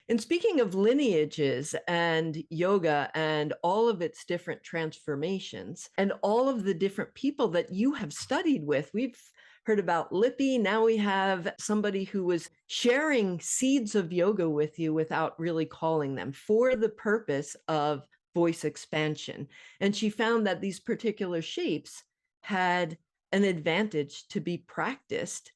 And speaking of lineages and yoga and all of its different transformations and all of the different people that you have studied with, we've heard about Lippy. Now we have somebody who was sharing seeds of yoga with you without really calling them for the purpose of voice expansion. And she found that these particular shapes had an advantage to be practiced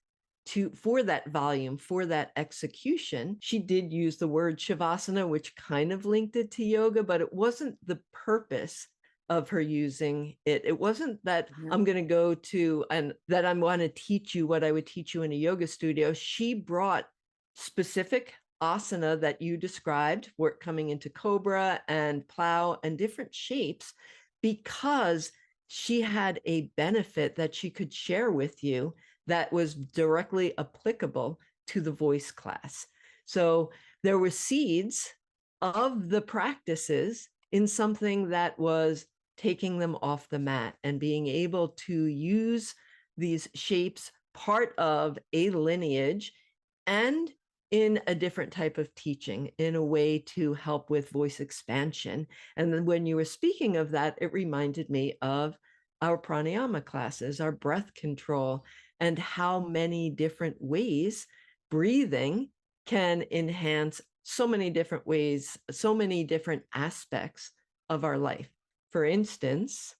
for that volume, for that execution. She did use the word shavasana, which kind of linked it to yoga, but it wasn't the purpose of her using it. It wasn't that I'm going to go to and that I'm going to teach you what I would teach you in a yoga studio. She brought specific asana that you described, work coming into cobra and plow and different shapes, because she had a benefit that she could share with you that was directly applicable to the voice class. So there were seeds of the practices in something that was taking them off the mat and being able to use these shapes part of a lineage and in a different type of teaching in a way to help with voice expansion. And then when you were speaking of that, it reminded me of our pranayama classes, our breath control, and how many different ways breathing can enhance so many different ways, so many different aspects of our life. For instance,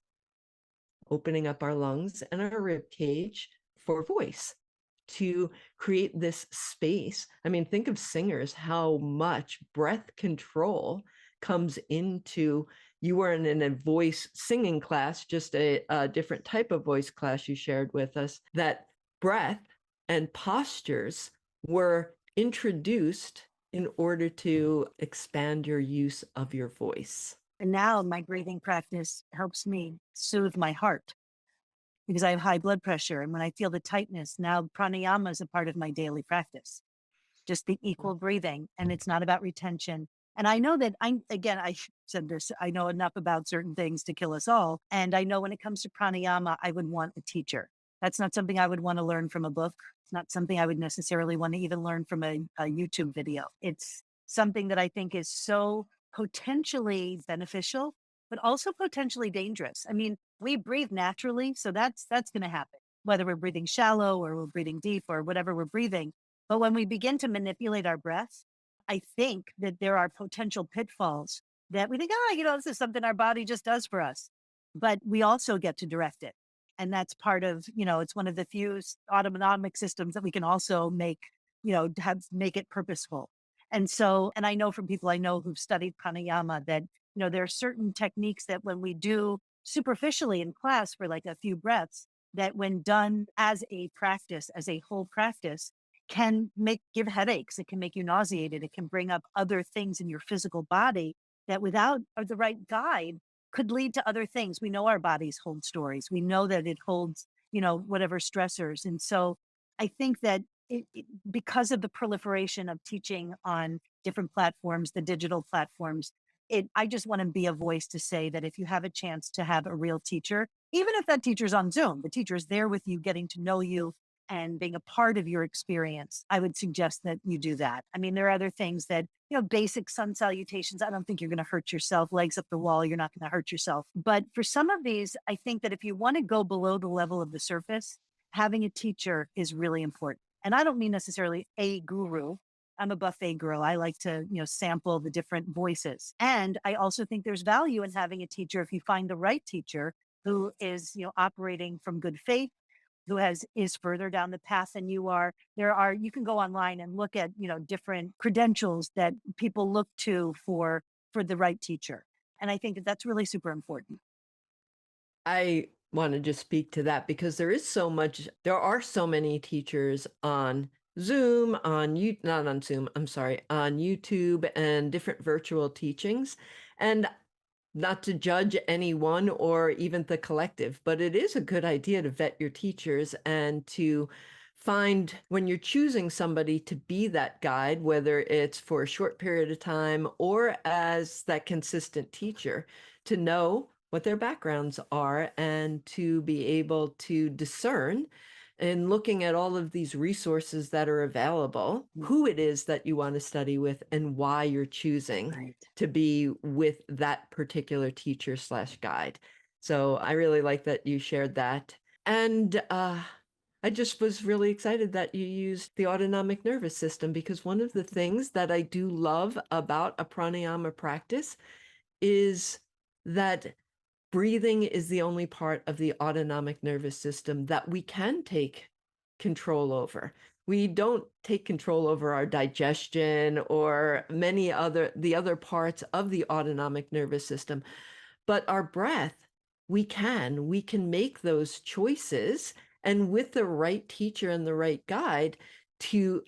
opening up our lungs and our rib cage for voice to create this space. I mean, think of singers, how much breath control comes into. You were in a voice singing class, just a different type of voice class you shared with us, that breath and postures were introduced in order to expand your use of your voice. And now my breathing practice helps me soothe my heart because I have high blood pressure. And when I feel the tightness, now pranayama is a part of my daily practice, just the equal breathing. And it's not about retention. And I know that I said this, I know enough about certain things to kill us all. And I know when it comes to pranayama, I would want a teacher. That's not something I would want to learn from a book. It's not something I would necessarily want to even learn from a YouTube video. It's something that I think is so potentially beneficial, but also potentially dangerous. I mean, we breathe naturally, so that's going to happen, whether we're breathing shallow or we're breathing deep or whatever we're breathing. But when we begin to manipulate our breath, I think that there are potential pitfalls that we think, this is something our body just does for us. But we also get to direct it. And that's part of, it's one of the few autonomic systems that we can also make, make it purposeful. And so, and I know from people I know who've studied pranayama that, there are certain techniques that when we do superficially in class for like a few breaths, that when done as a practice, as a whole practice, can give headaches. It can make you nauseated. It can bring up other things in your physical body that without the right guide could lead to other things. We know our bodies hold stories. We know that it holds, whatever stressors. And so I think that because of the proliferation of teaching on different platforms, the digital platforms, I just want to be a voice to say that if you have a chance to have a real teacher, even if that teacher's on Zoom, the teacher's there with you, getting to know you and being a part of your experience, I would suggest that you do that. I mean, there are other things that, basic sun salutations. I don't think you're going to hurt yourself. Legs up the wall, you're not going to hurt yourself. But for some of these, I think that if you want to go below the level of the surface, having a teacher is really important. And I don't mean necessarily a guru. I'm a buffet girl. I like to, sample the different voices. And I also think there's value in having a teacher if you find the right teacher who is, operating from good faith, who is further down the path than you are. You can go online and look at, different credentials that people look to for the right teacher. And I think that that's really super important. I want to just speak to that because there are so many teachers on Zoom, not on Zoom, I'm sorry, on YouTube and different virtual teachings. And not to judge anyone or even the collective, but it is a good idea to vet your teachers and to find when you're choosing somebody to be that guide, whether it's for a short period of time or as that consistent teacher, to know what their backgrounds are and to be able to discern in looking at all of these resources that are available, who it is that you want to study with and why you're choosing Right. to be with that particular teacher slash guide. So I really like that you shared that. And I just was really excited that you used the autonomic nervous system because one of the things that I do love about a pranayama practice is that breathing is the only part of the autonomic nervous system that we can take control over. We don't take control over our digestion or the other parts of the autonomic nervous system, but our breath, we can make those choices, and with the right teacher and the right guide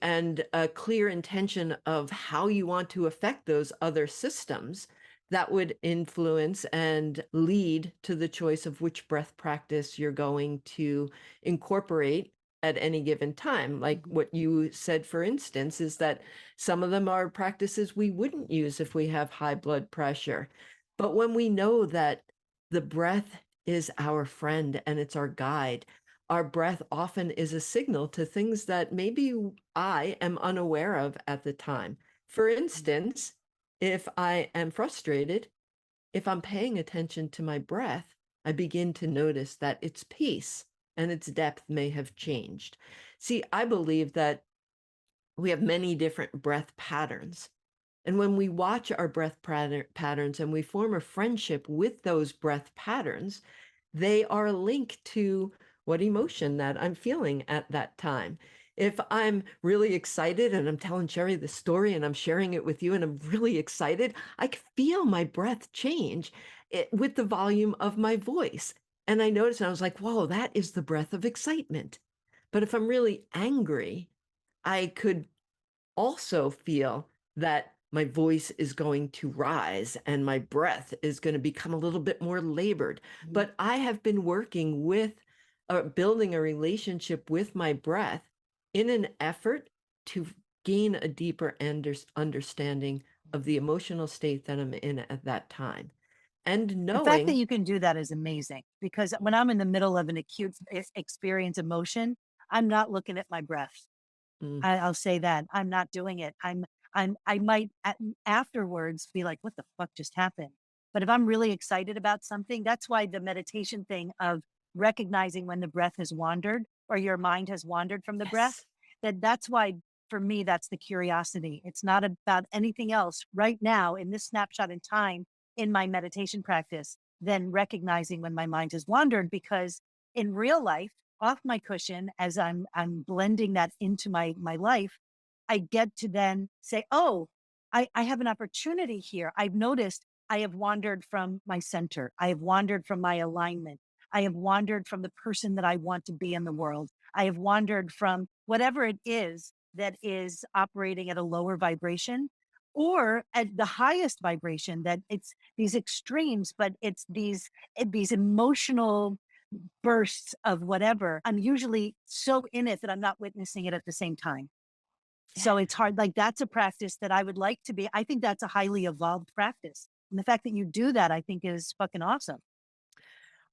and a clear intention of how you want to affect those other systems, that would influence and lead to the choice of which breath practice you're going to incorporate at any given time. Like what you said, for instance, is that some of them are practices we wouldn't use if we have high blood pressure. But when we know that the breath is our friend and it's our guide, our breath often is a signal to things that maybe I am unaware of at the time. For instance, if I am frustrated, if I'm paying attention to my breath, I begin to notice that its pace and its depth may have changed. See, I believe that we have many different breath patterns. And when we watch our patterns and we form a friendship with those breath patterns, they are linked to what emotion that I'm feeling at that time. If I'm really excited and I'm telling Sherry the story and I'm sharing it with you and I'm really excited, I can feel my breath change with the volume of my voice. And I noticed, and I was like, whoa, that is the breath of excitement. But if I'm really angry, I could also feel that my voice is going to rise and my breath is going to become a little bit more labored. But I have been working with building a relationship with my breath in an effort to gain a deeper understanding of the emotional state that I'm in at that time. And The fact that knowing, you can do that is amazing because when I'm in the middle of an acute experience emotion, I'm not looking at my breath. mm, I'll say that. I'm not doing it. I might afterwards be like, what the fuck just happened? But if I'm really excited about something, that's why the meditation thing of recognizing when the breath has wandered or your mind has wandered from the breath, yes, that's why for me, that's the curiosity. It's not about anything else right now in this snapshot in time in my meditation practice than recognizing when my mind has wandered because in real life, off my cushion as I'm blending that into my life, I get to then say, oh, I have an opportunity here. I've noticed I have wandered from my center. I have wandered from my alignment. I have wandered from the person that I want to be in the world. I have wandered from whatever it is that is operating at a lower vibration or at the highest vibration that it's these extremes, but it's these emotional bursts of whatever, I'm usually so in it that I'm not witnessing it at the same time. yeah. So it's hard. Like that's a practice that I would like to be. I think that's a highly evolved practice. And the fact that you do that, I think is fucking awesome.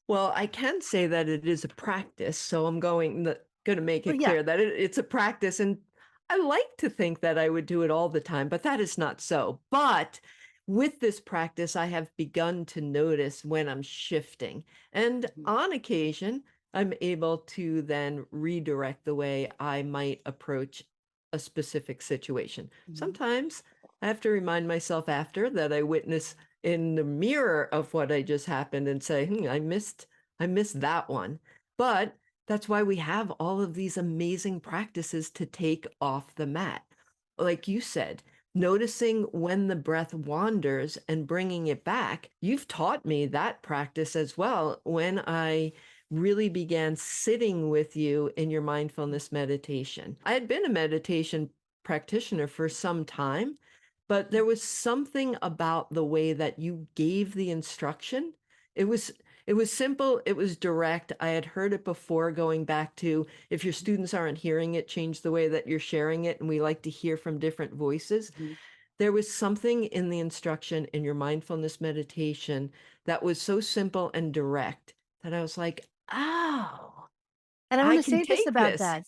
Well, I can say that it is a practice, so I'm going to make But it yeah, clear that it's a practice, and I like to think that I would do it all the time, but that is not so. But with this practice, I have begun to notice when I'm shifting, and mhm, on occasion, I'm able to then redirect the way I might approach a specific situation. mhm, Sometimes I have to remind myself after that I witness in the mirror of what I just happened and say, I missed that one. But that's why we have all of these amazing practices to take off the mat. Like you said, noticing when the breath wanders and bringing it back. You've taught me that practice as well when I really began sitting with you in your mindfulness meditation. I had been a meditation practitioner for some time, but there was something about the way that you gave the instruction. It was it was simple, it was direct. I had heard it before, going back to, if your students aren't hearing it, change the way that you're sharing it, and we like to hear from different voices. There was something in the instruction in your mindfulness meditation that was so simple and direct that I was like, oh, And I I want to can say this take about this. that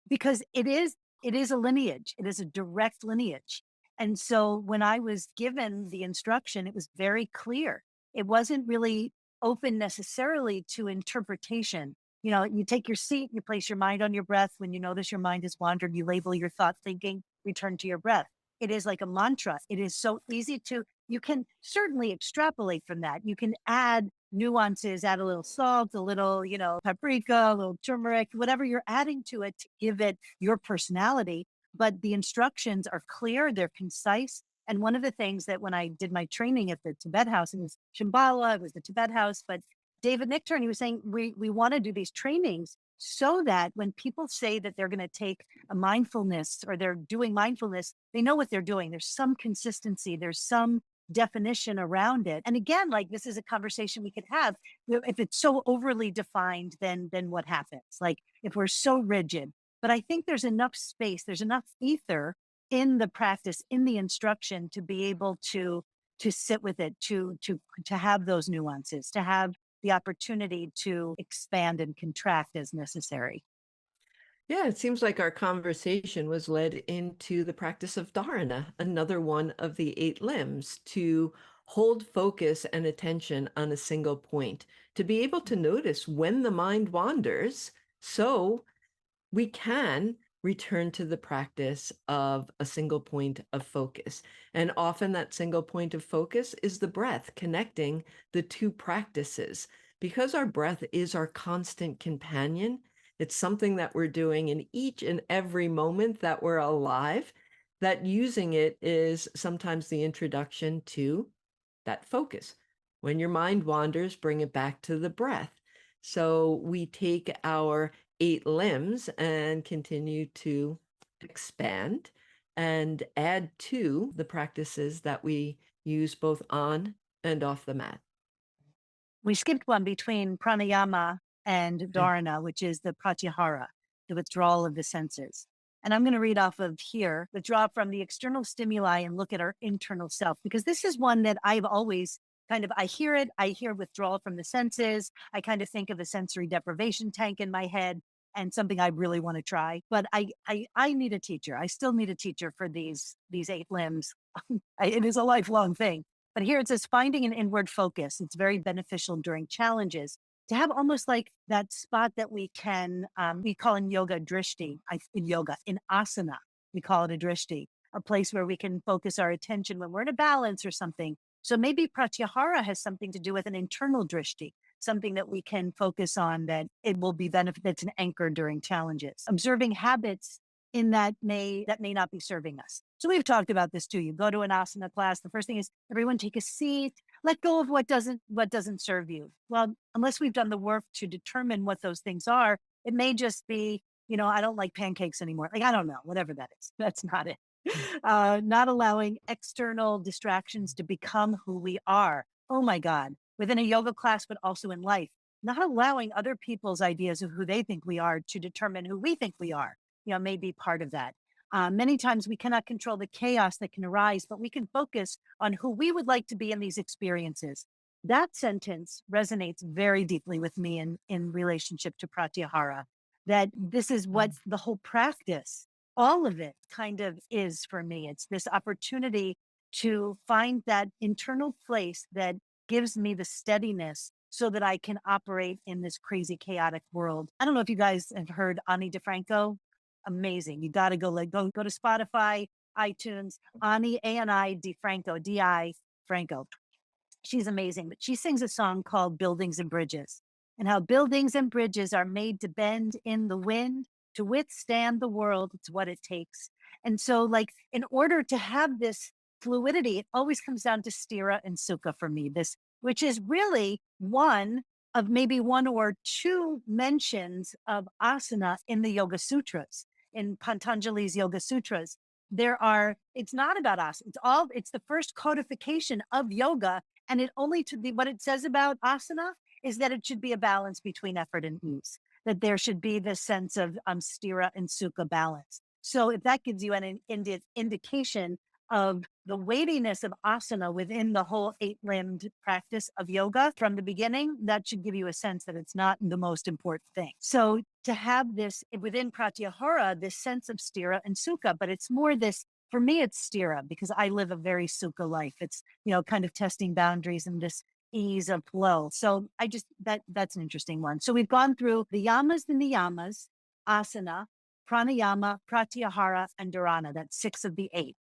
because it is a lineage. It is a direct lineage. And so when I was given the instruction, it was very clear. It wasn't really open necessarily to interpretation. You take your seat, you place your mind on your breath. When you notice your mind has wandered, you label your thought thinking, return to your breath. It is like a mantra. It is so easy to, you can certainly extrapolate from that. You can add nuances, add a little salt, a little, paprika, a little turmeric, whatever you're adding to it to give it your personality. But the instructions are clear, they're concise. And one of the things that when I did my training at the Tibet house, it was Shambhala, it was the Tibet house, but David Nichtern, he was saying, we want to do these trainings so that when people say that they're going to take a mindfulness or they're doing mindfulness, they know what they're doing. There's some consistency, there's some definition around it. And again, like this is a conversation we could have. If it's so overly defined, then what happens? Like if we're so rigid. But I think there's enough space, there's enough ether in the practice, in the instruction to be able to sit with it, to have those nuances, to have the opportunity to expand and contract as necessary. Yeah, it seems like our conversation was led into the practice of dharana, another one of the eight limbs, to hold focus and attention on a single point, to be able to notice when the mind wanders, so we can return to the practice of a single point of focus. And often that single point of focus is the breath, connecting the two practices. Because our breath is our constant companion, it's something that we're doing in each and every moment that we're alive, that using it is sometimes the introduction to that focus. When your mind wanders, bring it back to the breath. So we take our eight limbs and continue to expand and add to the practices that we use both on and off the mat. We skipped one between pranayama and Yeah. dharana, which is the pratyahara, the withdrawal of the senses. And I'm going to read off of here, withdraw from the external stimuli and look at our internal self, because this is one that I've always I hear it, I hear withdrawal from the senses. I kind of think of a sensory deprivation tank in my head and something I really want to try. But I need a teacher. I still need a teacher for these eight limbs. It is a lifelong thing. But here it says finding an inward focus. It's very beneficial during challenges to have almost like that spot that we call in yoga drishti, in asana, we call it a drishti, a place where we can focus our attention when we're in a balance or something. So maybe pratyahara has something to do with an internal drishti, something that we can focus on that it will be benefit, that's an anchor during challenges. Observing habits in that may not be serving us. So we've talked about this too. You go to an asana class, the first thing is everyone take a seat, let go of what doesn't serve you. Well, unless we've done the work to determine what those things are, it may just be, I don't like pancakes anymore. Like, I don't know, whatever that is. That's not it. Not allowing external distractions to become who we are. Oh my God. Within a yoga class, but also in life, not allowing other people's ideas of who they think we are to determine who we think we are, may be part of that. Many times we cannot control the chaos that can arise, but we can focus on who we would like to be in these experiences. That sentence resonates very deeply with me in relationship to pratyahara, that this is what the whole practice, all of it kind of is for me. It's this opportunity to find that internal place that gives me the steadiness so that I can operate in this crazy, chaotic world. I don't know if you guys have heard Ani DeFranco. Amazing. You got to go to Spotify, iTunes, Ani, A-N-I, DeFranco, D-I, Franco. She's amazing, but she sings a song called Buildings and Bridges, and how buildings and bridges are made to bend in the wind to withstand the world. It's what it takes. And so, like, in order to have this fluidity, it always comes down to stira and sukha for me, this, which is really one. of maybe one or two mentions of asana in the Yoga Sutras, in Patanjali's Yoga Sutras. It's not about asana. It's the first codification of yoga. And what it says about asana is that it should be a balance between effort and ease, that there should be this sense of stira and sukha balance. So if that gives you an indication of the weightiness of asana within the whole 8-limbed practice of yoga from the beginning, that should give you a sense that it's not the most important thing. So to have this within pratyahara, this sense of stira and sukha, but it's more this, for me, it's stira because I live a very sukha life. It's, kind of testing boundaries and this ease of flow. So that's an interesting one. So we've gone through the yamas and niyamas, asana, pranayama, pratyahara, and dharana. That's 6 of the 8.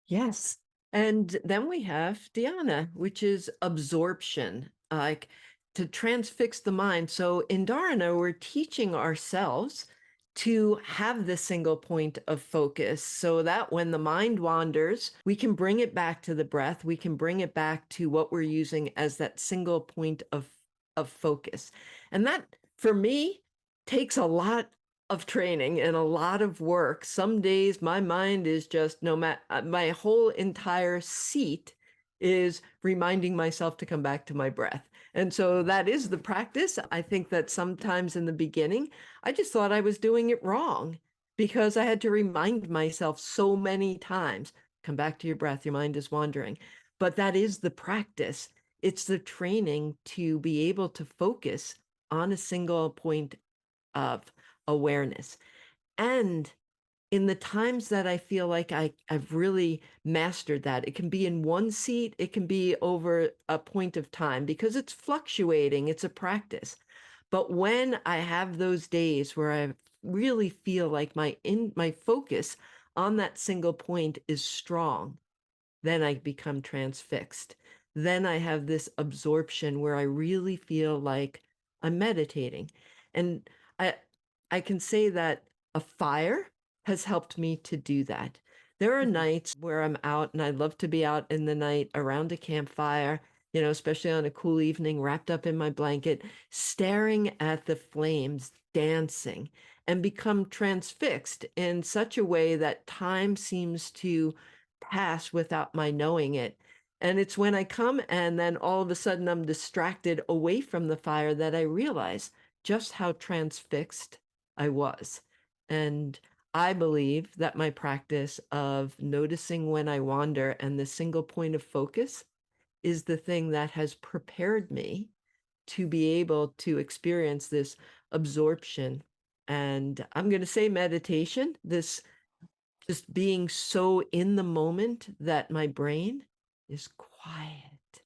Yes. And then we have dhyana, which is absorption, like to transfix the mind. So in dharana, we're teaching ourselves to have the single point of focus so that when the mind wanders, we can bring it back to the breath. We can bring it back to what we're using as that single point of focus. And that, for me, takes a lot of training and a lot of work. Some days my mind is just my whole entire seat is reminding myself to come back to my breath. And so that is the practice. I think that sometimes in the beginning, I just thought I was doing it wrong because I had to remind myself so many times, come back to your breath, your mind is wandering. But that is the practice. It's the training to be able to focus on a single point of awareness. And in the times that I feel like I've really mastered that, it can be in one seat, it can be over a point of time because it's fluctuating, it's a practice. But when I have those days where I really feel like my focus on that single point is strong, then I become transfixed. Then I have this absorption where I really feel like I'm meditating. And I I can say that a fire has helped me to do that. There are nights where I'm out and I love to be out in the night around a campfire, especially on a cool evening, wrapped up in my blanket, staring at the flames, dancing, and become transfixed in such a way that time seems to pass without my knowing it. And it's when I come and then all of a sudden I'm distracted away from the fire that I realize just how transfixed I was. And I believe that my practice of noticing when I wander and the single point of focus is the thing that has prepared me to be able to experience this absorption. And I'm going to say meditation, this just being so in the moment that my brain is quiet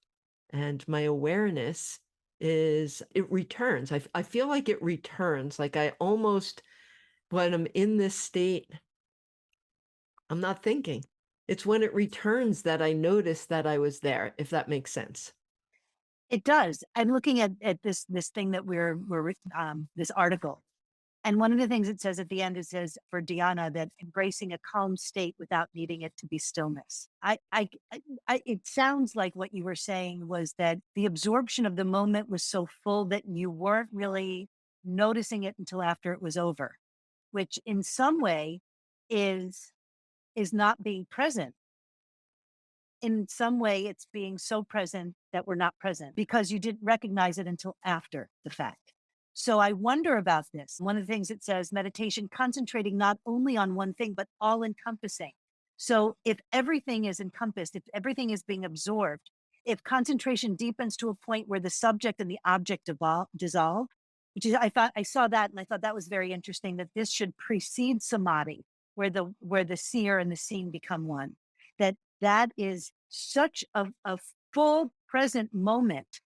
and my awareness it returns. I feel like it returns, like I almost, when I'm in this state, I'm not thinking. It's when it returns that I notice that I was there, if that makes sense. It does. I'm looking at this thing that this article. And one of the things it says at the end, it says for Dhyana that embracing a calm state without needing it to be stillness. It sounds like what you were saying was that the absorption of the moment was so full that you weren't really noticing it until after it was over, which in some way is not being present. In some way, it's being so present that we're not present because you didn't recognize it until after the fact. So I wonder about this. One of the things it says meditation, concentrating not only on one thing, but all encompassing. So if everything is encompassed, if everything is being absorbed, if concentration deepens to a point where the subject and the object dissolve, which is, I saw that and I thought that was very interesting, that this should precede samadhi, where the seer and the seen become one. That is such a full present moment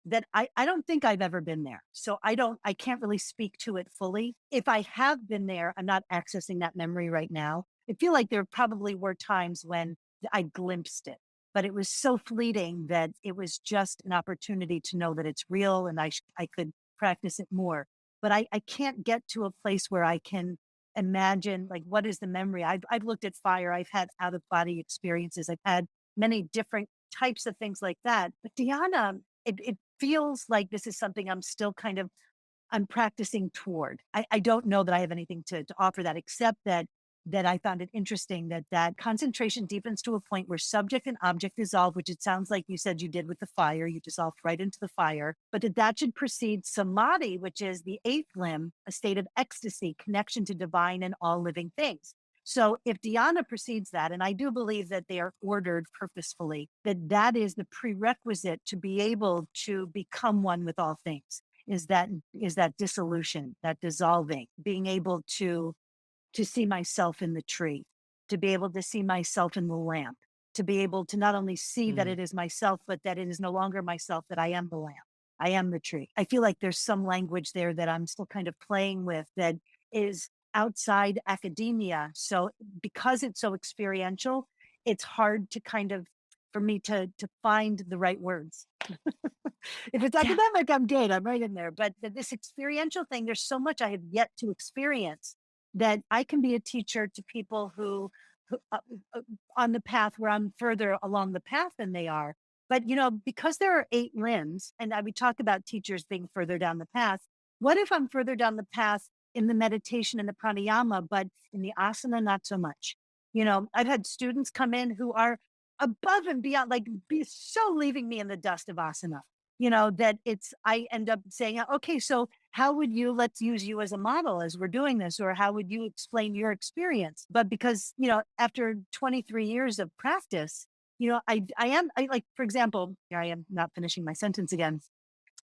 that I don't think I've ever been there. So I can't really speak to it fully. If I have been there, I'm not accessing that memory right now. I feel like there probably were times when I glimpsed it, but it was so fleeting that it was just an opportunity to know that it's real and I could practice it more. But I can't get to a place where I can imagine like what is the memory. I've looked at fire. I've had out of body experiences. I've had many different types of things like that. But Dhyana, it feels like this is something I'm practicing toward. I don't know that I have anything to offer that, except that I found it interesting that concentration deepens to a point where subject and object dissolve, which it sounds like you said you did with the fire. You dissolved right into the fire, but that should precede samadhi, which is the eighth limb, a state of ecstasy, connection to divine and all living things. So if dhyana precedes that, and I do believe that they are ordered purposefully, that is the prerequisite to be able to become one with all things, is that dissolution, that dissolving, being able to see myself in the tree, to be able to see myself in the lamp, to be able to not only see that Mm. it is myself, but that it is no longer myself, that I am the lamp, I am the tree. I feel like there's some language there that I'm still kind of playing with that is outside academia. So because it's so experiential, it's hard to kind of for me to find the right words. If it's Yeah. academic, I'm good. I'm right in there. But this experiential thing, there's so much I have yet to experience that I can be a teacher to people who uh, on the path where I'm further along the path than they are. But because there are eight limbs, and we talk about teachers being further down the path. What if I'm further down the path in the meditation and the pranayama, but in the asana, not so much? I've had students come in who are above and beyond, like be so leaving me in the dust of asana. That I end up saying, okay, so how would let's use you as a model as we're doing this, or how would you explain your experience? But because, after 23 years of practice, I like, for example, here I am not finishing my sentence again.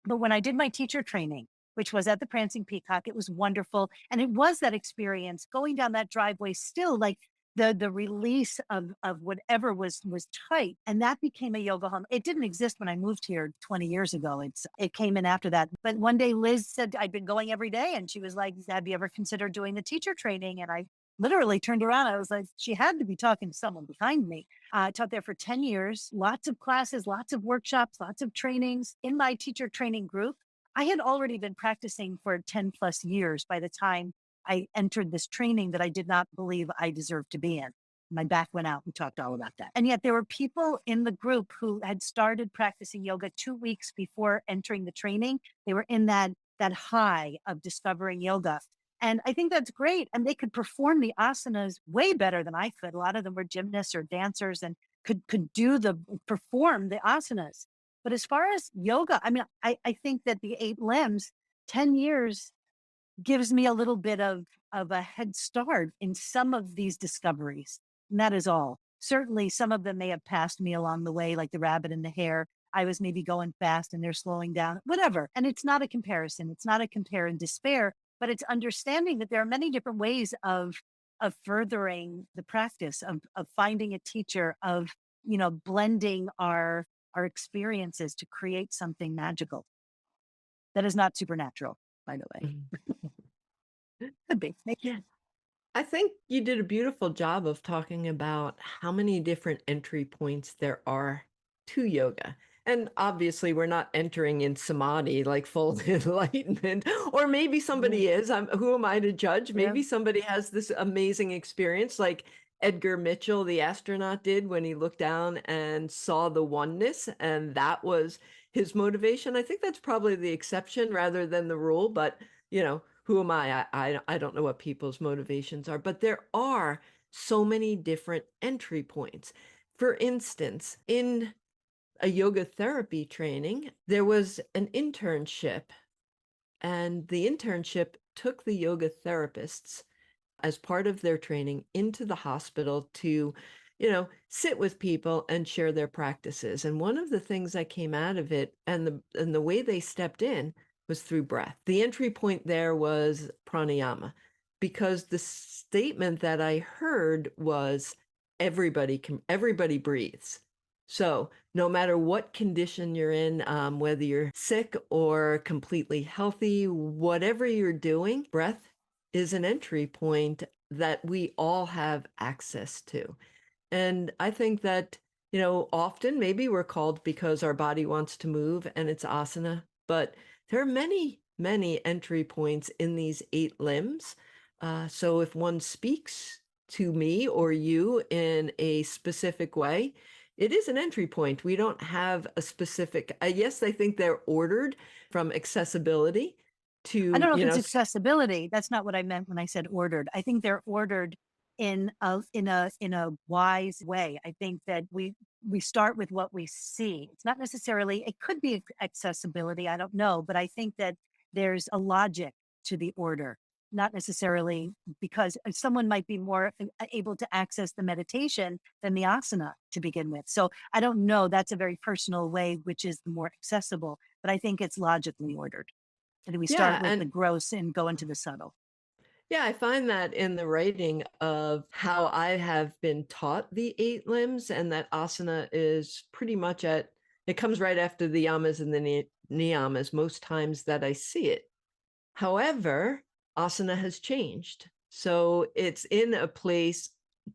But when I did my teacher training, which was at the Prancing Peacock, it was wonderful. And it was that experience going down that driveway, still like the release of whatever was tight. And that became a yoga home. It didn't exist when I moved here 20 years ago. It came in after that. But one day Liz said I'd been going every day, and she was like, have you ever considered doing the teacher training? And I literally turned around. I was like, she had to be talking to someone behind me. I taught there for 10 years, lots of classes, lots of workshops, lots of trainings. In my teacher training group, I had already been practicing for 10 plus years by the time I entered this training that I did not believe I deserved to be in. My back went out. We talked all about that. And yet there were people in the group who had started practicing yoga 2 weeks before entering the training. They were in that high of discovering yoga. And I think that's great. And they could perform the asanas way better than I could. A lot of them were gymnasts or dancers and could perform the asanas. But as far as yoga, I mean, I think that the eight limbs, 10 years gives me a little bit of a head start in some of these discoveries. And that is all. Certainly some of them may have passed me along the way, like the rabbit and the hare. I was maybe going fast and they're slowing down, whatever. And it's not a comparison. It's not a compare and despair, but it's understanding that there are many different ways of furthering the practice of finding a teacher, of blending our experiences to create something magical that is not supernatural, by the way. Mhm. Could be. Yeah. I think you did a beautiful job of talking about how many different entry points there are to yoga. And obviously, we're not entering in samadhi, like full enlightenment, or maybe Mhm. somebody is. Who am I to judge? Yeah. Maybe somebody has this amazing experience, like Edgar Mitchell, the astronaut, did when he looked down and saw the oneness, and that was his motivation. I think that's probably the exception rather than the rule, but who am I? I don't know what people's motivations are, but there are so many different entry points. For instance, in a yoga therapy training, there was an internship, and the internship took the yoga therapists as part of their training into the hospital to, sit with people and share their practices. And one of the things that came out of it, and the way they stepped in, was through breath. The entry point there was pranayama, because the statement that I heard was everybody breathes. So no matter what condition you're in, whether you're sick or completely healthy, whatever you're doing, breath is an entry point that we all have access to. And I think that, often maybe we're called because our body wants to move and it's asana, but there are many, many entry points in these eight limbs. So if one speaks to me or you in a specific way, it is an entry point. We don't have a specific, yes, I think they're ordered from accessibility I don't to, know if it's accessibility. That's not what I meant when I said ordered. I think they're ordered in a wise way. I think that we start with what we see. It's not necessarily, it could be accessibility, I don't know, but I think that there's a logic to the order, not necessarily because someone might be more able to access the meditation than the asana to begin with. So I don't know, that's a very personal way, which is the more accessible, but I think it's logically ordered. And we start yeah. with the And gross and go into the subtle. yeah, I find that in the writing of how I have been taught the 8 limbs, and that asana is pretty much it comes right after the yamas and the niyamas most times that I see it. However, asana has changed. So it's in a place,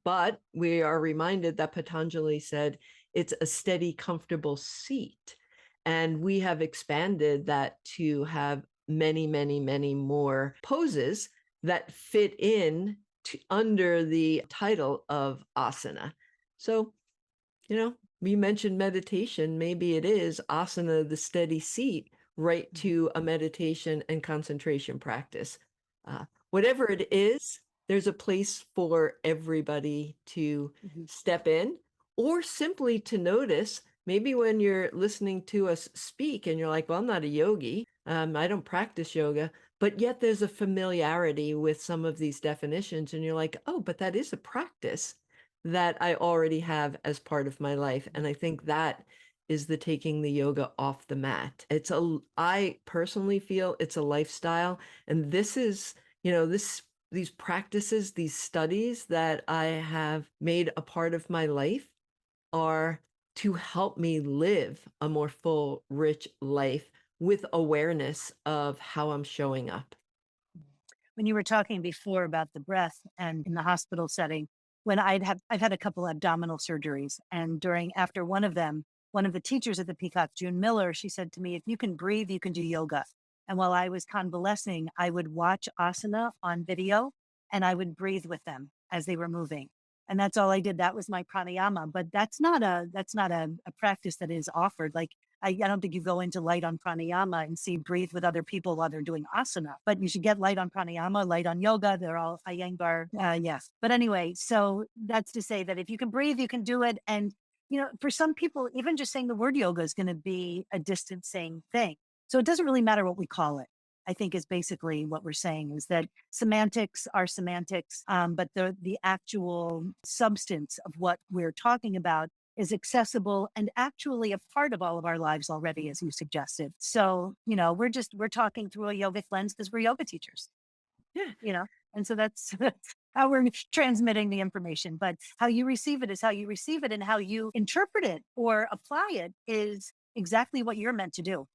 but we are reminded that Patanjali said it's a steady, comfortable seat. And we have expanded that to have many, many, many more poses that fit in under the title of asana. So, we mentioned meditation. Maybe it is asana, the steady seat, right to a meditation and concentration practice. Whatever it is, there's a place for everybody to Mhm. step in, or simply to notice. Maybe when you're listening to us speak and you're like, well, I'm not a yogi, I don't practice yoga, but yet there's a familiarity with some of these definitions. And you're like, oh, but that is a practice that I already have as part of my life. And I think that is the taking the yoga off the mat. I personally feel it's a lifestyle. And this is, these practices, these studies that I have made a part of my life are to help me live a more full, rich life with awareness of how I'm showing up. When you were talking before about the breath and in the hospital setting, I've had a couple abdominal surgeries, and after one of them, one of the teachers at the Peacock, June Miller, she said to me, if you can breathe, you can do yoga. And while I was convalescing, I would watch asana on video and I would breathe with them as they were moving. And that's all I did. That was my pranayama. But that's not a practice that is offered. Like I don't think you go into light on pranayama and see breathe with other people while they're doing asana, but you should get light on pranayama, light on yoga. They're all Iyengar. Yes. But anyway, so that's to say that if you can breathe, you can do it. And, for some people, even just saying the word yoga is going to be a distancing thing. So it doesn't really matter what we call it. I think is basically what we're saying is that semantics are semantics, but the actual substance of what we're talking about is accessible and actually a part of all of our lives already, as you suggested. So, we're talking through a yogic lens because we're yoga teachers, Yeah. and so that's how we're transmitting the information. But how you receive it is how you receive it, and how you interpret it or apply it is exactly what you're meant to do.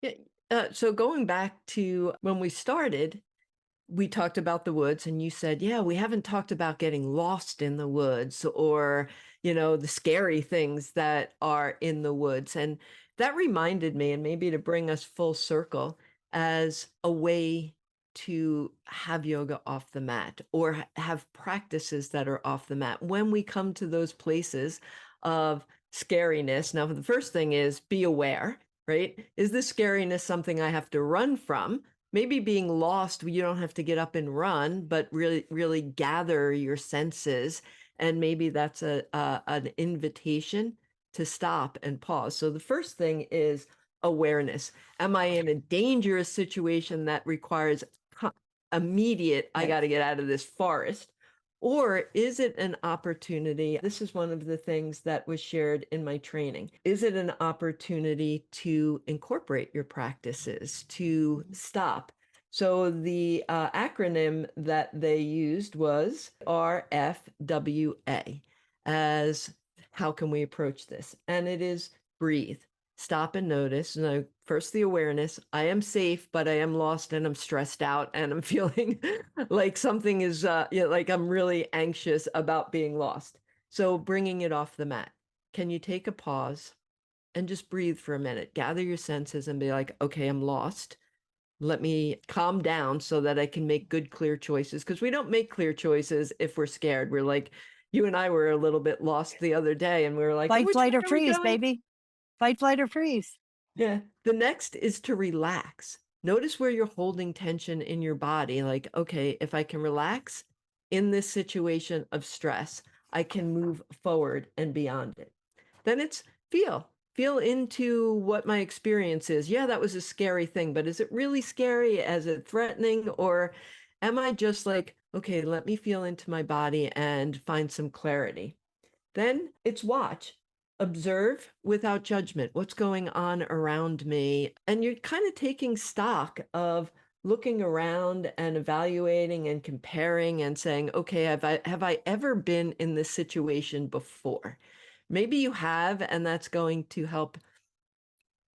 Yeah. So going back to when we started, we talked about the woods, and you said, yeah, we haven't talked about getting lost in the woods, or, the scary things that are in the woods. And that reminded me, and maybe to bring us full circle, as a way to have yoga off the mat, or have practices that are off the mat when we come to those places of scariness. Now, the first thing is be aware, right? Is this scariness something I have to run from? Maybe being lost, you don't have to get up and run, but really, really gather your senses. And maybe that's an invitation to stop and pause. So the first thing is awareness. Am I in a dangerous situation that requires immediate, I Right. got to get out of this forest? Or is it an opportunity? This is one of the things that was shared in my training. Is it an opportunity to incorporate your practices, to stop? So the acronym that they used was RFWA, as how can we approach this? And it is breathe, stop and notice. Now, first, the awareness. I am safe, but I am lost and I'm stressed out and I'm feeling like something is, like I'm really anxious about being lost. So bringing it off the mat. Can you take a pause and just breathe for a minute? Gather your senses and be like, okay, I'm lost. Let me calm down so that I can make good, clear choices. Because we don't make clear choices if we're scared. We're like, You and I were a little bit lost the other day, and we were like, Fight, which way flight, or are we freeze, going? baby. Fight, flight, or freeze. Yeah. The next is to relax. Notice where you're holding tension in your body. Like, okay, if I can relax in this situation of stress, I can move forward and beyond it. Then it's feel into what my experience is. Yeah, that was a scary thing, but is it really scary? Is it threatening? Or am I just like, okay, let me feel into my body and find some clarity? Then it's watch, observe without judgment. What's going on around me? And you're kind of taking stock of looking around and evaluating and comparing and saying, okay, have I ever been in this situation before? Maybe you have, and that's going to help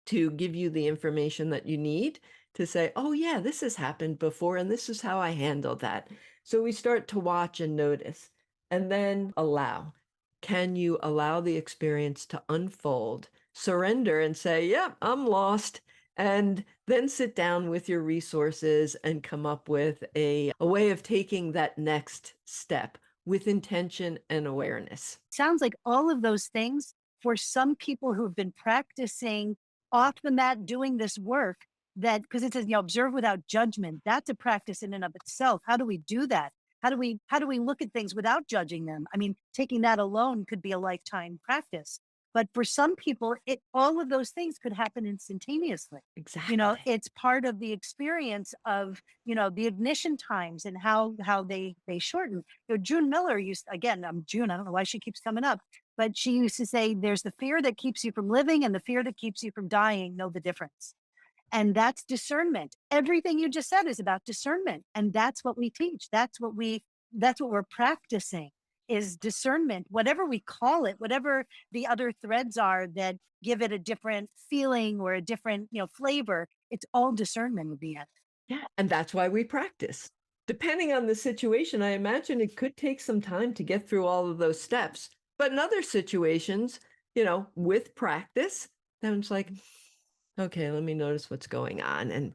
to give you the information that you need to say, oh, yeah, this has happened before, and this is how I handled that. So we start to watch and notice, and then allow. Can you allow the experience to unfold, surrender, and say, yep, I'm lost? And then sit down with your resources and come up with a way of taking that next step with intention and awareness. Sounds like all of those things for some people who've been practicing off the mat doing this work, that because it says, observe without judgment. That's a practice in and of itself. How do we do that? How do we look at things without judging them? I mean, taking that alone could be a lifetime practice. But for some people, all of those things could happen instantaneously. Exactly. It's part of the experience of, the ignition times and how they shorten. June Miller used, again, I'm June, I don't know why she keeps coming up, but she used to say, there's the fear that keeps you from living and the fear that keeps you from dying. Know the difference. And that's discernment. Everything you just said is about discernment. And that's what we teach. That's what we're practicing, is discernment, whatever we call it, whatever the other threads are that give it a different feeling or a different, flavor. It's all discernment at the end. Yeah, and that's why we practice. Depending on the situation, I imagine it could take some time to get through all of those steps. But in other situations, with practice, then it's like, okay, let me notice what's going on. And,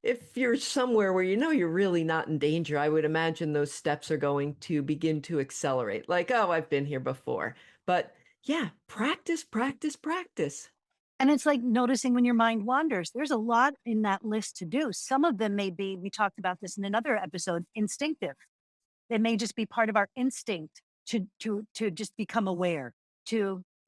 if you're somewhere where you're really not in danger, I would imagine those steps are going to begin to accelerate. Like, oh, I've been here before. But yeah, practice, practice, practice. And it's like noticing when your mind wanders. There's a lot in that list to do. Some of them may be, we talked about this in another episode, instinctive. It may just be part of our instinct to just become aware.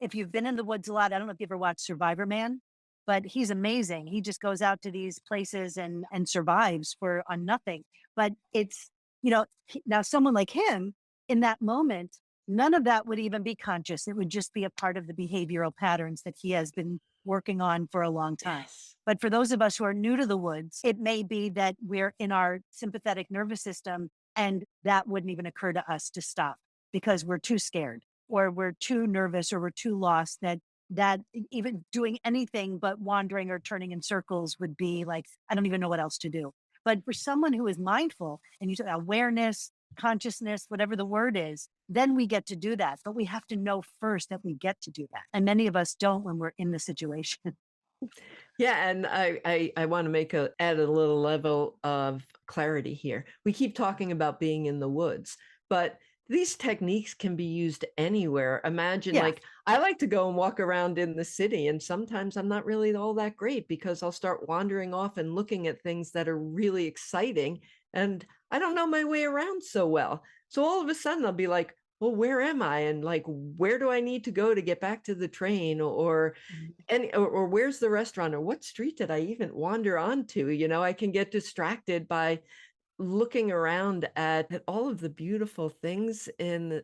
If you've been in the woods a lot, I don't know if you ever watched Survivor Man, but he's amazing. He just goes out to these places and survives on nothing. But it's, now someone like him in that moment, none of that would even be conscious. It would just be a part of the behavioral patterns that he has been working on for a long time. Yes. But for those of us who are new to the woods, it may be that we're in our sympathetic nervous system and that wouldn't even occur to us to stop because we're too scared or we're too nervous or we're too lost that even doing anything but wandering or turning in circles would be like, I don't even know what else to do. But for someone who is mindful and you say awareness, consciousness, whatever the word is, then we get to do that. But we have to know first that we get to do that. And many of us don't when we're in the situation. Yeah, and I want to add a little level of clarity here. We keep talking about being in the woods, but these techniques can be used anywhere. Imagine, Yeah. like, I like to go and walk around in the city, and sometimes I'm not really all that great because I'll start wandering off and looking at things that are really exciting, and I don't know my way around so well. So all of a sudden I'll be like, well, where am I? And like, where do I need to go to get back to the train? Or where's the restaurant, or what street did I even wander onto? I can get distracted by looking around at all of the beautiful things in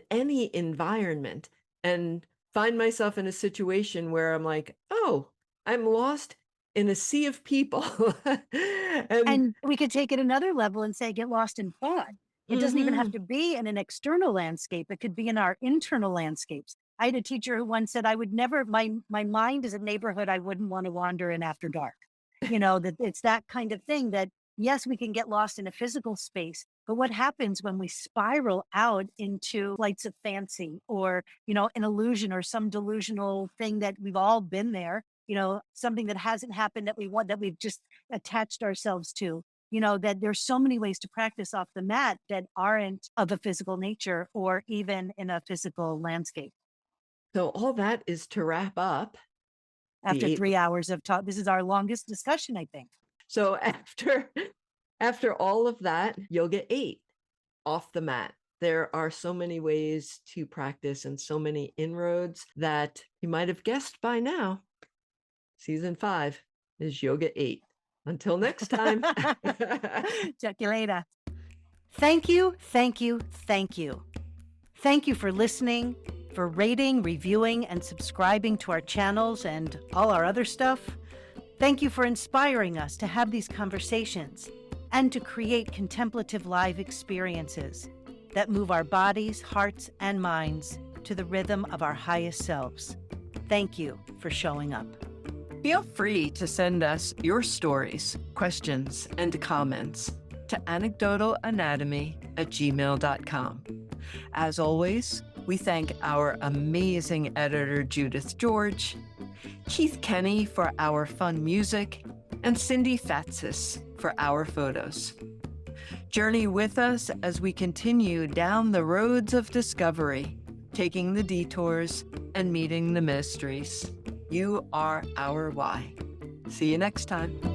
any environment, and find myself in a situation where I'm like, oh, I'm lost in a sea of people. And And we could take it another level and say, get lost in thought. It doesn't even have mhm. to be in an external landscape. It could be in our internal landscapes. I had a teacher who once said, I would never, my mind is a neighborhood I wouldn't want to wander in after dark. That it's that kind of thing that, yes, we can get lost in a physical space, but what happens when we spiral out into flights of fancy or, an illusion or some delusional thing that we've all been there, something that hasn't happened that we want, that we've just attached ourselves to. that there's so many ways to practice off the mat that aren't of a physical nature or even in a physical landscape. So all that is to wrap up After the 3 hours of talk, this is our longest discussion, I think. So after all of that, yoga 8, off the mat. There are so many ways to practice and so many inroads that you might have guessed by now. Season 5 is yoga 8. Until next time. Check you later. Thank you, thank you, thank you. Thank you for listening, for rating, reviewing, and subscribing to our channels and all our other stuff. Thank you for inspiring us to have these conversations and to create contemplative live experiences that move our bodies, hearts, and minds to the rhythm of our highest selves. Thank you for showing up. Feel free to send us your stories, questions, and comments to anecdotalanatomy@gmail.com. As always, we thank our amazing editor, Judith George, Keith Kenny for our fun music, and Cindy Fatsis for our photos. Journey with us as we continue down the roads of discovery, taking the detours and meeting the mysteries. You are our why. See you next time.